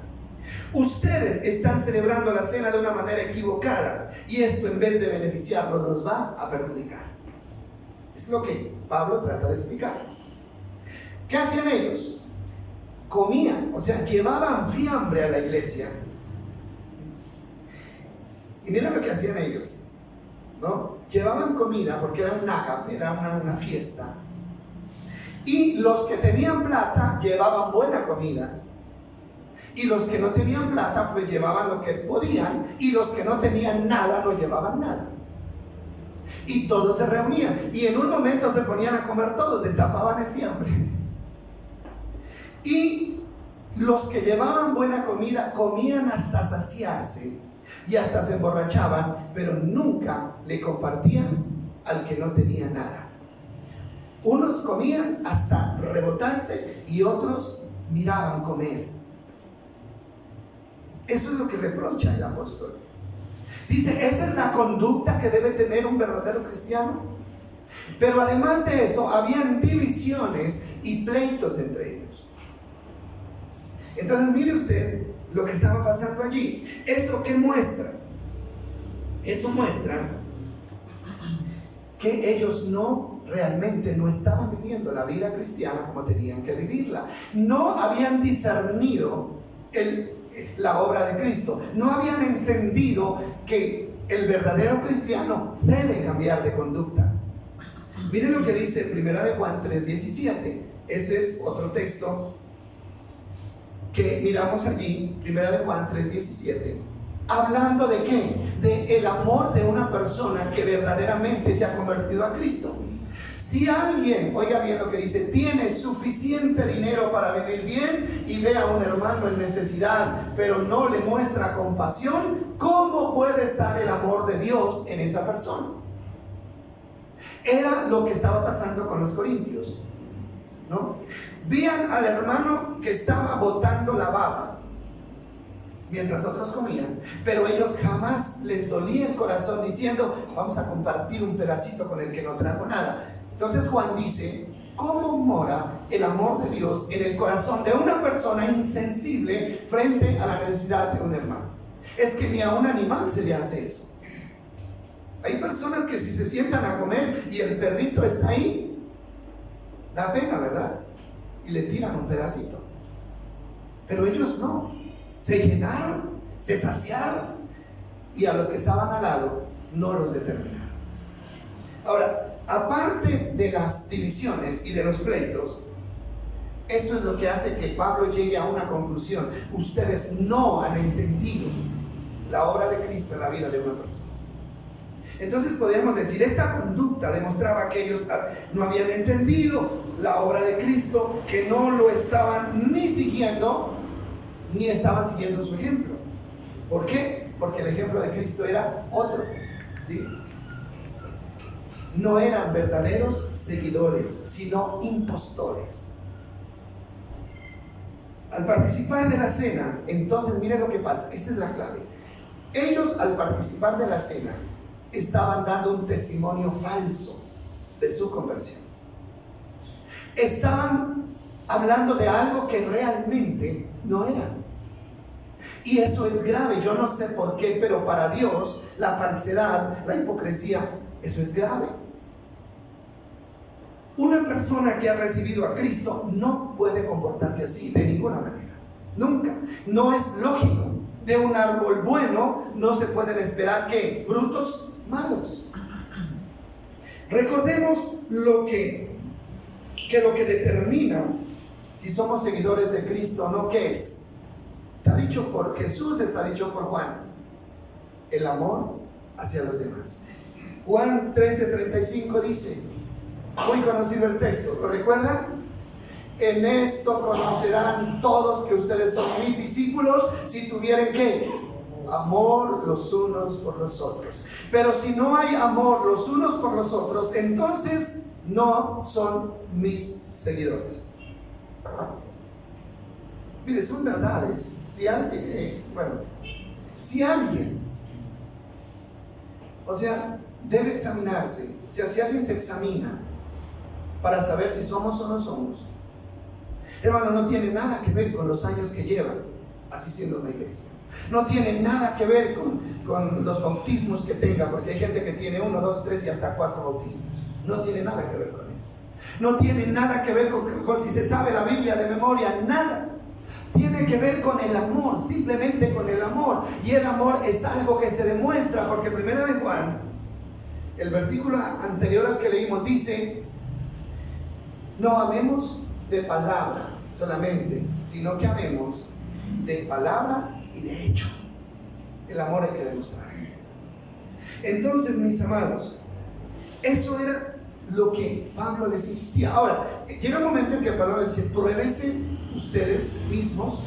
Ustedes están celebrando la cena de una manera equivocada, y esto, en vez de beneficiarlos, los va a perjudicar. Es lo que Pablo trata de explicarles. ¿Qué hacían ellos? Comían, o sea, llevaban fiambre a la iglesia. Y mira lo que hacían ellos, ¿no? Llevaban comida porque era un ágape, era una fiesta. Y los que tenían plata llevaban buena comida. Y los que no tenían plata, pues llevaban lo que podían. Y los que no tenían nada, no llevaban nada. Y todos se reunían. Y en un momento se ponían a comer todos, destapaban el fiambre. Y los que llevaban buena comida comían hasta saciarse y hasta se emborrachaban, pero nunca le compartían al que no tenía nada. Unos comían hasta rebotarse y otros miraban comer. Eso es lo que reprocha el apóstol. Dice, esa es la conducta que debe tener un verdadero cristiano. Pero además de eso, habían divisiones y pleitos entre ellos. Entonces mire usted lo que estaba pasando allí. ¿Eso qué muestra? Eso muestra que ellos realmente no estaban viviendo la vida cristiana como tenían que vivirla. No habían discernido la obra de Cristo. No habían entendido que el verdadero cristiano debe cambiar de conducta. Miren lo que dice 1 Juan 3:17. Ese es otro texto que miramos allí, 1 de Juan 3:17, hablando de qué, de el amor de una persona que verdaderamente se ha convertido a Cristo. Si alguien, oiga bien lo que dice, tiene suficiente dinero para vivir bien y ve a un hermano en necesidad, pero no le muestra compasión, ¿cómo puede estar el amor de Dios en esa persona? Era lo que estaba pasando con los corintios, ¿no? Vean al hermano que estaba botando la baba mientras otros comían, pero ellos jamás les dolía el corazón diciendo, vamos a compartir un pedacito con el que no trajo nada. Entonces Juan dice, ¿cómo mora el amor de Dios en el corazón de una persona insensible frente a la necesidad de un hermano? Es que ni a un animal se le hace eso. Hay personas que si se sientan a comer y el perrito está ahí, da pena, ¿verdad? Y le tiran un pedacito. Pero ellos no. Se llenaron, se saciaron, y a los que estaban al lado no los determinaron. Ahora, aparte de las divisiones y de los pleitos, eso es lo que hace que Pablo llegue a una conclusión. Ustedes no han entendido la obra de Cristo en la vida de una persona. Entonces podríamos decir, esta conducta demostraba que ellos no habían entendido la obra de Cristo, que no lo estaban ni siguiendo, ni estaban siguiendo su ejemplo. ¿Por qué? Porque el ejemplo de Cristo era otro, ¿sí? No eran verdaderos seguidores, sino impostores. Al participar de la cena, entonces miren lo que pasa, esta es la clave. Ellos, al participar de la cena, estaban dando un testimonio falso de su conversión. Estaban hablando de algo que realmente no era. Y eso es grave. Yo no sé por qué, pero para Dios la falsedad, la hipocresía, eso es grave. Una persona que ha recibido a Cristo no puede comportarse así de ninguna manera. Nunca. No es lógico. De un árbol bueno no se pueden esperar ¿qué? Frutos malos. Recordemos lo que determina si somos seguidores de Cristo o no, ¿qué es? Está dicho por Jesús, está dicho por Juan: el amor hacia los demás. Juan 13:35 dice, muy conocido el texto, ¿lo recuerdan? En esto conocerán todos que ustedes son mis discípulos, si tuvieren ¿qué? Amor los unos por los otros. Pero si no hay amor los unos por los otros, entonces no son mis seguidores. Mire, son verdades. Si alguien, o sea, debe examinarse. O sea, si alguien se examina para saber si somos o no somos, hermano, no tiene nada que ver con los años que lleva asistiendo a una iglesia. No tiene nada que ver con los bautismos que tenga, porque hay gente que tiene 1, 2, 3 y hasta 4 bautismos. No tiene nada que ver con eso. No tiene nada que ver con si se sabe la Biblia de memoria, nada. Tiene que ver con el amor, simplemente con el amor. Y el amor es algo que se demuestra, porque 1 de Juan, el versículo anterior al que leímos, dice: no amemos de palabra solamente, sino que amemos de palabra y de hecho. El amor hay que demostrar. Entonces, mis amados, eso era lo que Pablo les insistía. Ahora, llega un momento en que Pablo les dice: pruébense ustedes mismos,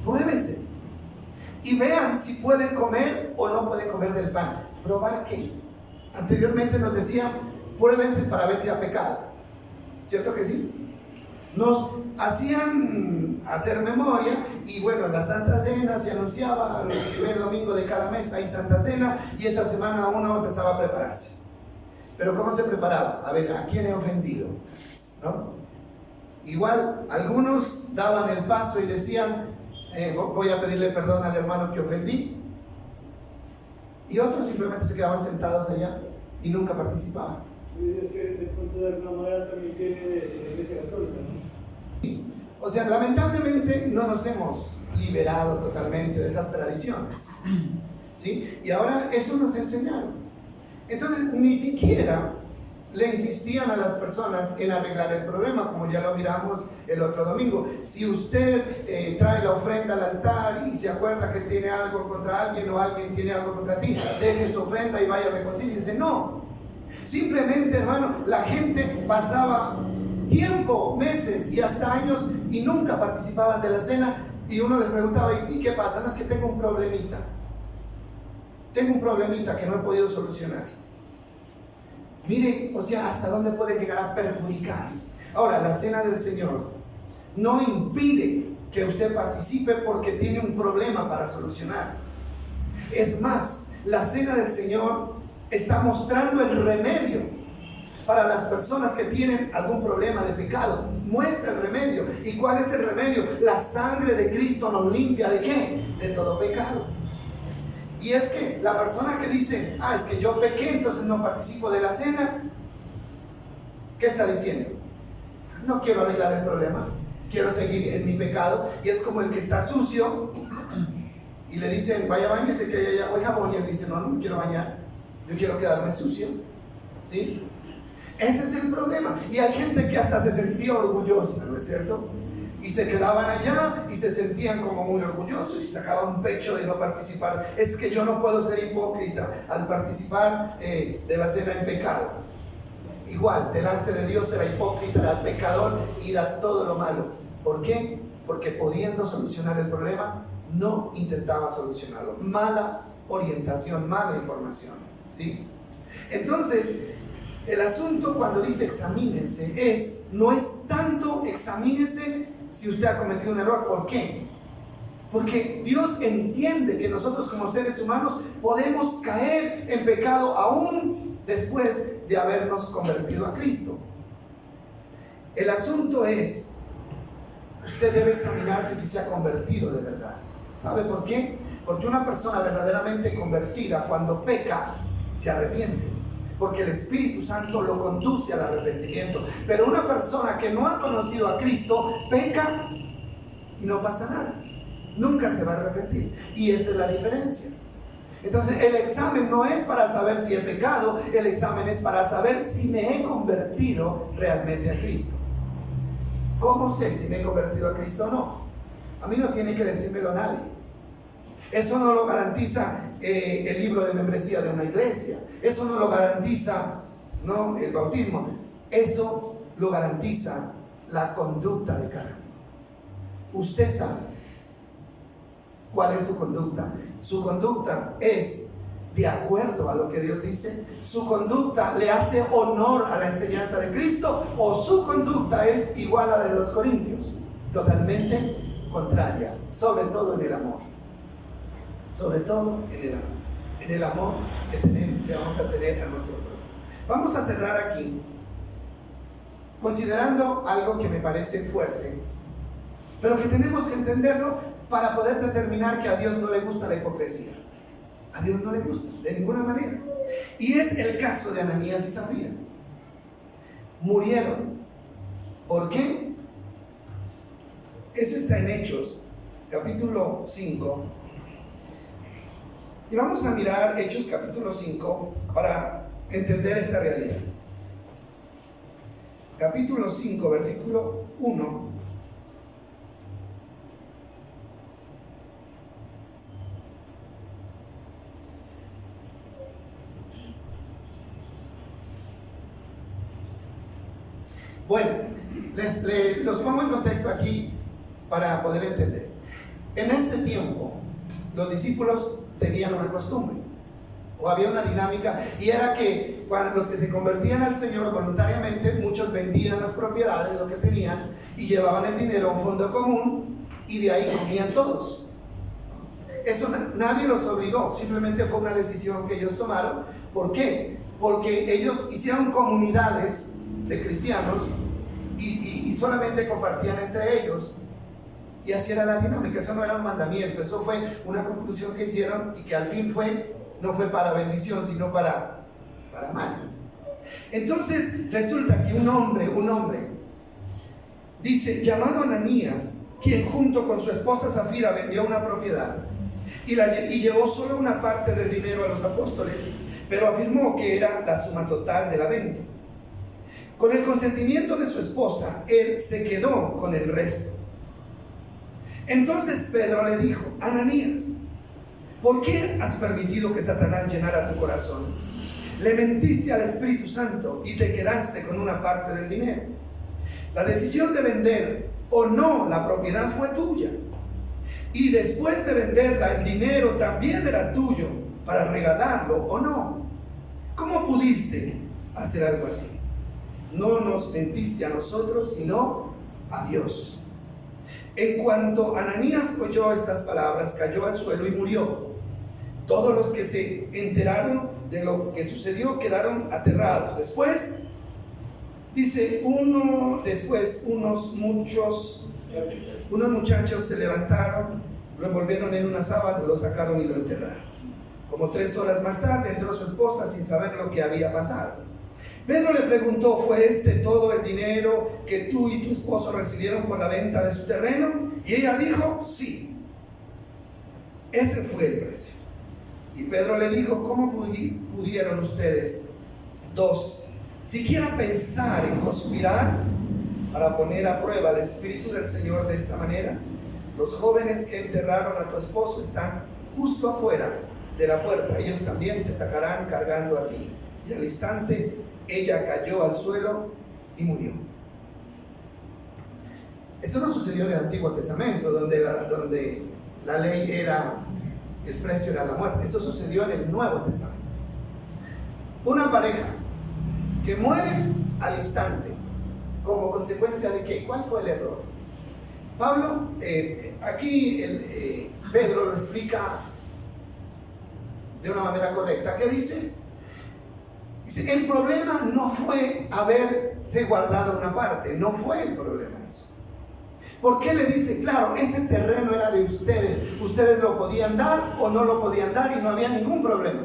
pruébense y vean si pueden comer o no pueden comer del pan. ¿Probar qué? Anteriormente nos decían: pruébense para ver si ha pecado. ¿Cierto que sí? Nos hacían hacer memoria, y bueno, la Santa Cena se anunciaba el primer domingo de cada mes, hay Santa Cena, y esa semana uno empezaba a prepararse. Pero ¿cómo se preparaba? A ver, ¿a quién he ofendido? ¿No? Igual, algunos daban el paso y decían: voy a pedirle perdón al hermano que ofendí, y otros simplemente se quedaban sentados allá y nunca participaban. Es que de pronto de alguna manera también viene de la Iglesia Católica, ¿no? O sea, lamentablemente no nos hemos liberado totalmente de esas tradiciones, ¿sí? Y ahora eso nos enseñaron. Entonces, ni siquiera le insistían a las personas en arreglar el problema, como ya lo miramos el otro domingo. Si usted trae la ofrenda al altar y se acuerda que tiene algo contra alguien o alguien tiene algo contra ti, deje su ofrenda y vaya a reconciliarse. No, simplemente, hermano, la gente pasaba tiempo, meses y hasta años y nunca participaban de la cena, y uno les preguntaba, ¿y qué pasa? No, es que tengo un problemita que no he podido solucionar. Mire, o sea, hasta dónde puede llegar a perjudicar. Ahora, la cena del Señor no impide que usted participe porque tiene un problema para solucionar. Es más, la cena del Señor está mostrando el remedio para las personas que tienen algún problema de pecado. Muestra el remedio. ¿Y cuál es el remedio? La sangre de Cristo nos limpia ¿de qué? De todo pecado. Y es que la persona que dice, es que yo pequé, entonces no participo de la cena, ¿qué está diciendo? No quiero arreglar el problema, quiero seguir en mi pecado. Y es como el que está sucio y le dicen, vaya, báñese, que hay agua y jabón, y él dice, no me quiero bañar, yo quiero quedarme sucio. ¿Sí? Ese es el problema. Y hay gente que hasta se sentía orgullosa, ¿no es cierto? Y se quedaban allá y se sentían como muy orgullosos y sacaban un pecho de no participar. Es que yo no puedo ser hipócrita al participar de la cena en pecado. Igual, delante de Dios era hipócrita, era pecador y era todo lo malo. ¿Por qué? Porque pudiendo solucionar el problema, no intentaba solucionarlo. Mala orientación, mala información. ¿Sí? Entonces, el asunto cuando dice examínense no es tanto examínense si usted ha cometido un error. ¿Por qué? Porque Dios entiende que nosotros como seres humanos podemos caer en pecado aún después de habernos convertido a Cristo. El asunto es, usted debe examinarse si se ha convertido de verdad. ¿Sabe por qué? Porque una persona verdaderamente convertida, cuando peca, se arrepiente, porque el Espíritu Santo lo conduce al arrepentimiento. Pero una persona que no ha conocido a Cristo peca y no pasa nada, nunca se va a arrepentir. Y esa es la diferencia. Entonces el examen no es para saber si he pecado, el examen es para saber si me he convertido realmente a Cristo. ¿Cómo sé si me he convertido a Cristo o no? A mí no tiene que decírmelo nadie. Eso no lo garantiza el libro de membresía de una iglesia. Eso no lo garantiza, ¿no?, el bautismo. Eso lo garantiza la conducta de cada uno. Usted sabe cuál es su conducta. Su conducta es de acuerdo a lo que Dios dice. Su conducta le hace honor a la enseñanza de Cristo, o su conducta es igual a la de los corintios, totalmente contraria, sobre todo en el amor. Sobre todo en el amor que vamos a tener a nuestro prójimo. Vamos a cerrar aquí considerando algo que me parece fuerte, pero que tenemos que entenderlo para poder determinar que a Dios no le gusta la hipocresía. A Dios no le gusta, de ninguna manera. Y es el caso de Ananías y Zafira. Murieron. ¿Por qué? Eso está en Hechos, capítulo 5. Y vamos a mirar Hechos capítulo 5 para entender esta realidad. Capítulo 5, versículo 1. Bueno, los pongo en contexto aquí para poder entender. En este tiempo, los discípulos tenían una costumbre, o había una dinámica, y era que cuando los que se convertían al Señor voluntariamente, muchos vendían las propiedades, lo que tenían, y llevaban el dinero a un fondo común, y de ahí comían todos. Eso nadie los obligó, simplemente fue una decisión que ellos tomaron. ¿Por qué? Porque ellos hicieron comunidades de cristianos y solamente compartían entre ellos. Y así era la dinámica. Eso no era un mandamiento, eso fue una conclusión que hicieron y que al fin no fue para bendición, sino para mal. Entonces resulta que un hombre, dice, llamado Ananías, quien junto con su esposa Zafira vendió una propiedad y llevó solo una parte del dinero a los apóstoles, pero afirmó que era la suma total de la venta. Con el consentimiento de su esposa, él se quedó con el resto. Entonces Pedro le dijo: Ananías, ¿por qué has permitido que Satanás llenara tu corazón? Le mentiste al Espíritu Santo y te quedaste con una parte del dinero. La decisión de vender o no la propiedad fue tuya. Y después de venderla, el dinero también era tuyo para regalarlo o no. ¿Cómo pudiste hacer algo así? No nos mentiste a nosotros, sino a Dios. En cuanto Ananías oyó estas palabras, cayó al suelo y murió. Todos los que se enteraron de lo que sucedió quedaron aterrados. Después, dice, unos muchachos se levantaron, lo envolvieron en una sábana, lo sacaron y lo enterraron. Como 3 horas más tarde entró su esposa sin saber lo que había pasado. Pedro le preguntó: ¿fue este todo el dinero que tú y tu esposo recibieron por la venta de su terreno? Y ella dijo: sí, ese fue el precio. Y Pedro le dijo: ¿cómo pudieron ustedes dos siquiera pensar en conspirar para poner a prueba el Espíritu del Señor de esta manera? Los jóvenes que enterraron a tu esposo están justo afuera de la puerta. Ellos también te sacarán cargando a ti. Y al instante ella cayó al suelo y murió. Eso no sucedió en el Antiguo Testamento, donde la ley era, el precio era la muerte. Eso sucedió en el Nuevo Testamento. Una pareja que muere al instante, como consecuencia de ¿qué? ¿Cuál fue el error? Pablo, aquí Pedro lo explica de una manera correcta. ¿Qué dice? Dice, el problema no fue haberse guardado una parte, no fue el problema eso. ¿Por qué le dice? Claro, ese terreno era de ustedes lo podían dar o no lo podían dar y no había ningún problema.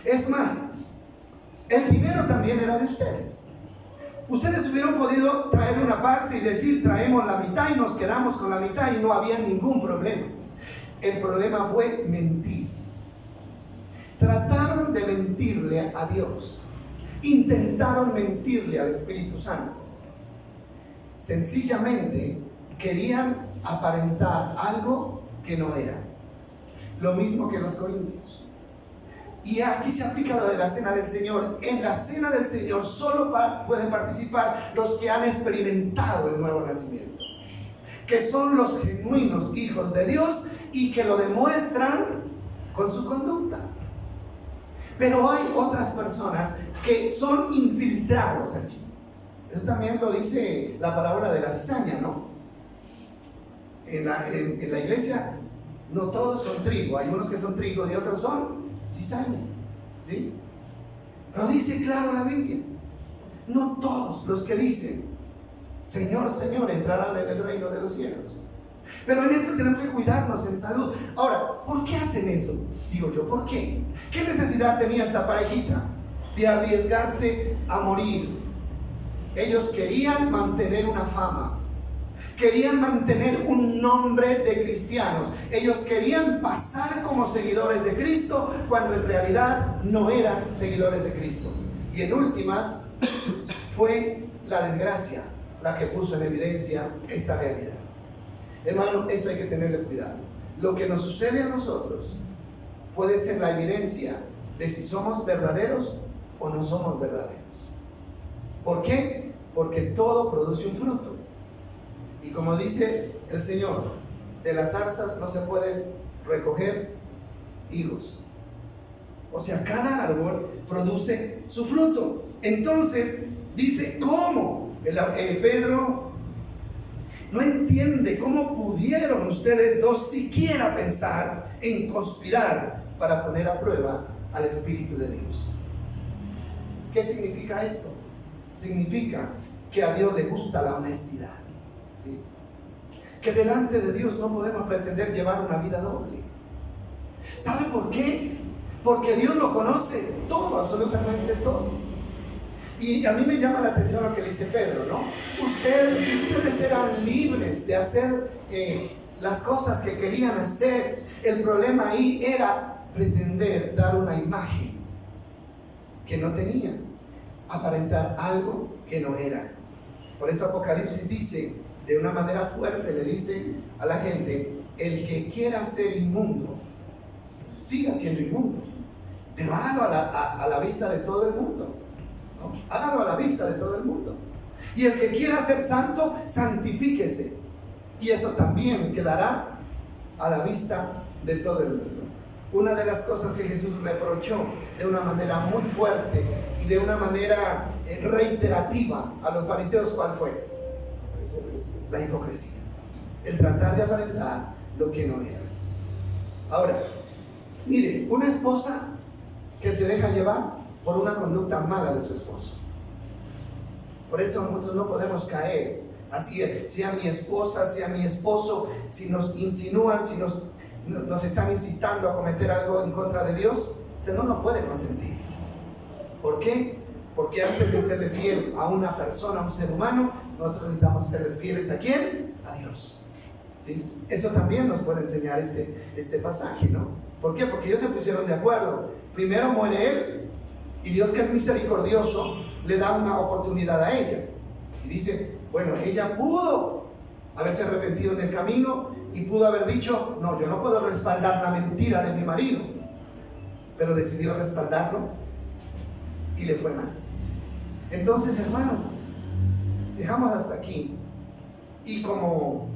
Es más, el dinero también era de ustedes. Ustedes hubieran podido traer una parte y decir, traemos la mitad y nos quedamos con la mitad y no había ningún problema. El problema fue mentir. Trataron de mentirle a Dios. Intentaron mentirle al Espíritu Santo. Sencillamente querían aparentar algo que no era. Lo mismo que los corintios. Y aquí se aplica lo de la cena del Señor. En la cena del Señor solo pueden participar los que han experimentado el nuevo nacimiento, que son los genuinos hijos de Dios y que lo demuestran con su conducta. Pero hay otras personas que son infiltrados allí. Eso también lo dice la parábola de la cizaña, ¿no? En la iglesia no todos son trigo, hay unos que son trigo y otros son cizaña, ¿sí? Lo dice claro la Biblia. No todos los que dicen Señor, Señor entrarán en el reino de los cielos. Pero en esto tenemos que cuidarnos en salud. Ahora, ¿por qué hacen eso? Digo yo, ¿por qué? ¿Qué necesidad tenía esta parejita de arriesgarse a morir? Ellos querían mantener una fama, querían mantener un nombre de cristianos. Ellos querían pasar como seguidores de Cristo cuando en realidad no eran seguidores de Cristo. Y en últimas fue la desgracia la que puso en evidencia esta realidad. Hermano, esto hay que tenerle cuidado. Lo que nos sucede a nosotros puede ser la evidencia de si somos verdaderos o no somos verdaderos. ¿Por qué? Porque todo produce un fruto. Y como dice el Señor, de las zarzas no se pueden recoger higos. O sea, cada árbol produce su fruto. Entonces, dice, ¿cómo? Pedro no entiende cómo pudieron ustedes dos siquiera pensar en conspirar para poner a prueba al Espíritu de Dios. ¿Qué significa esto? Significa que a Dios le gusta la honestidad, ¿sí? Que delante de Dios no podemos pretender llevar una vida doble. ¿Sabe por qué? Porque Dios lo conoce todo, absolutamente todo. Y a mí me llama la atención lo que dice Pedro, ¿no? Ustedes eran libres de hacer las cosas que querían hacer. El problema ahí era pretender dar una imagen que no tenían. aparentar algo que no era. Por eso Apocalipsis dice, de una manera fuerte, le dice a la gente: el que quiera ser inmundo, siga siendo inmundo, pero hágalo a la vista de todo el mundo, ¿no? Hágalo a la vista de todo el mundo. Y el que quiera ser santo, santifíquese, y eso también quedará a la vista de todo el mundo. Una de las cosas que Jesús reprochó de una manera muy fuerte y de una manera reiterativa a los fariseos, ¿cuál fue? La hipocresía. El tratar de aparentar lo que no era. Ahora, mire, una esposa que se deja llevar por una conducta mala de su esposo. Por eso nosotros no podemos caer. Así sea mi esposa, sea mi esposo, si nos insinúan, si nos están incitando a cometer algo en contra de Dios, usted no lo puede consentir. ¿Por qué? Porque antes de serle fiel a una persona, a un ser humano, nosotros necesitamos serles fieles ¿a quién? A Dios. ¿Sí? Eso también nos puede enseñar este pasaje, ¿no? ¿Por qué? Porque ellos se pusieron de acuerdo. Primero muere él, y Dios, que es misericordioso, le da una oportunidad a ella. Y dice, bueno, ella pudo haberse arrepentido en el camino y pudo haber dicho, no, yo no puedo respaldar la mentira de mi marido, pero decidió respaldarlo y le fue mal. Entonces, hermano, dejamos hasta aquí, y como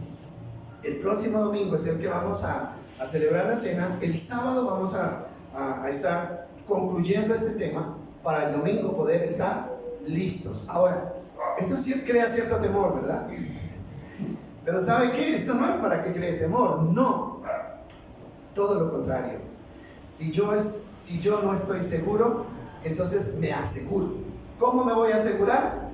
el próximo domingo es el que vamos a celebrar la cena, el sábado vamos a estar concluyendo este tema para el domingo poder estar listos. Ahora, esto sí crea cierto temor, ¿verdad? Pero ¿sabe qué? Esto no es para que cree temor, no. Todo lo contrario. Si yo no estoy seguro, entonces me aseguro. ¿Cómo me voy a asegurar?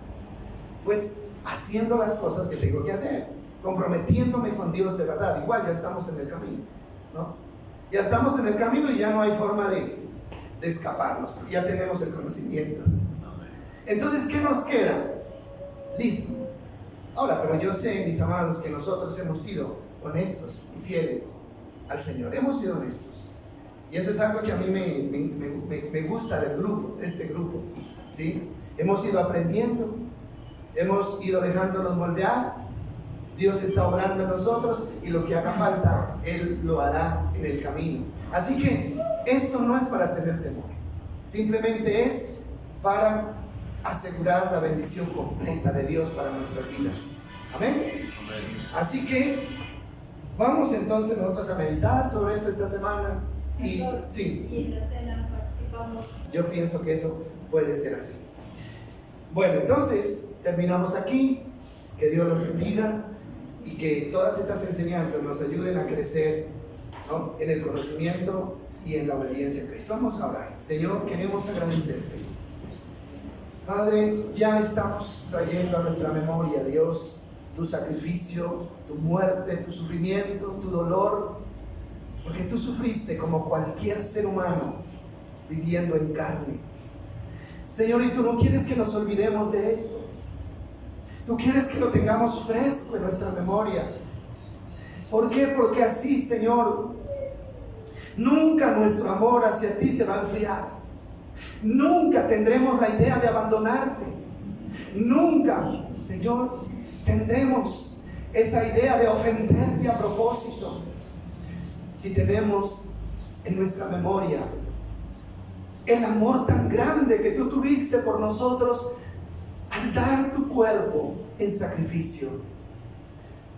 Pues haciendo las cosas que tengo que hacer, comprometiéndome con Dios de verdad. Igual ya estamos en el camino, ¿no? Ya estamos en el camino y ya no hay forma de escaparnos, porque ya tenemos el conocimiento. Entonces, ¿qué nos queda? Listo. Ahora, pero yo sé, mis amados, que nosotros hemos sido honestos y fieles al Señor. Hemos sido honestos. Y eso es algo que a mí me gusta del grupo, de este grupo, ¿sí? Hemos ido aprendiendo, hemos ido dejándonos moldear. Dios está obrando en nosotros, y lo que haga falta, Él lo hará en el camino. Así que esto no es para tener temor, simplemente es para asegurar la bendición completa de Dios para nuestras vidas. Amén. Así que vamos entonces nosotros a meditar sobre esto esta semana. Y sí, y en la cena participamos. Yo pienso que eso puede ser así. Bueno, entonces terminamos aquí. Que Dios los bendiga y que todas estas enseñanzas nos ayuden a crecer, ¿no?, en el conocimiento y en la obediencia a Cristo. Vamos a orar. Señor, queremos agradecerte. Padre, ya estamos trayendo a nuestra memoria, Dios, tu sacrificio, tu muerte, tu sufrimiento, tu dolor, porque tú sufriste como cualquier ser humano viviendo en carne. Señor, y tú no quieres que nos olvidemos de esto. Tú quieres que lo tengamos fresco en nuestra memoria. ¿Por qué? Porque así, Señor, nunca nuestro amor hacia ti se va a enfriar. Nunca tendremos la idea de abandonarte. Nunca, Señor, tendremos esa idea de ofenderte a propósito. Si tenemos en nuestra memoria el amor tan grande que tú tuviste por nosotros al dar tu cuerpo en sacrificio.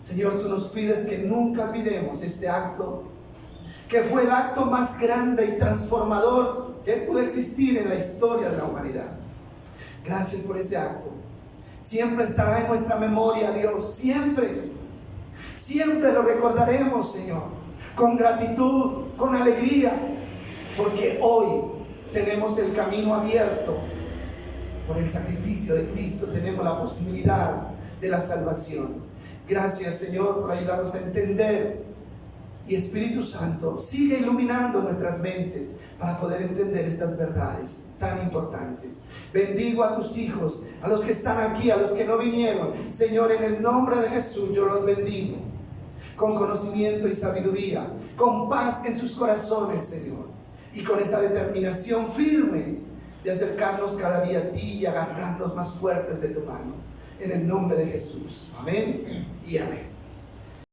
Señor, tú nos pides que nunca olvidemos este acto, que fue el acto más grande y transformador que pudo existir en la historia de la humanidad. Gracias por ese acto. Siempre estará en nuestra memoria, Dios, siempre lo recordaremos, Señor, con gratitud, con alegría, porque hoy tenemos el camino abierto. Por el sacrificio de Cristo tenemos la posibilidad de la salvación. Gracias, Señor, por ayudarnos a entender. Y Espíritu Santo, sigue iluminando nuestras mentes para poder entender estas verdades tan importantes. Bendigo a tus hijos, a los que están aquí, a los que no vinieron. Señor, en el nombre de Jesús yo los bendigo, con conocimiento y sabiduría, con paz en sus corazones, Señor, y con esa determinación firme de acercarnos cada día a ti y agarrarnos más fuertes de tu mano. En el nombre de Jesús. Amén y amén.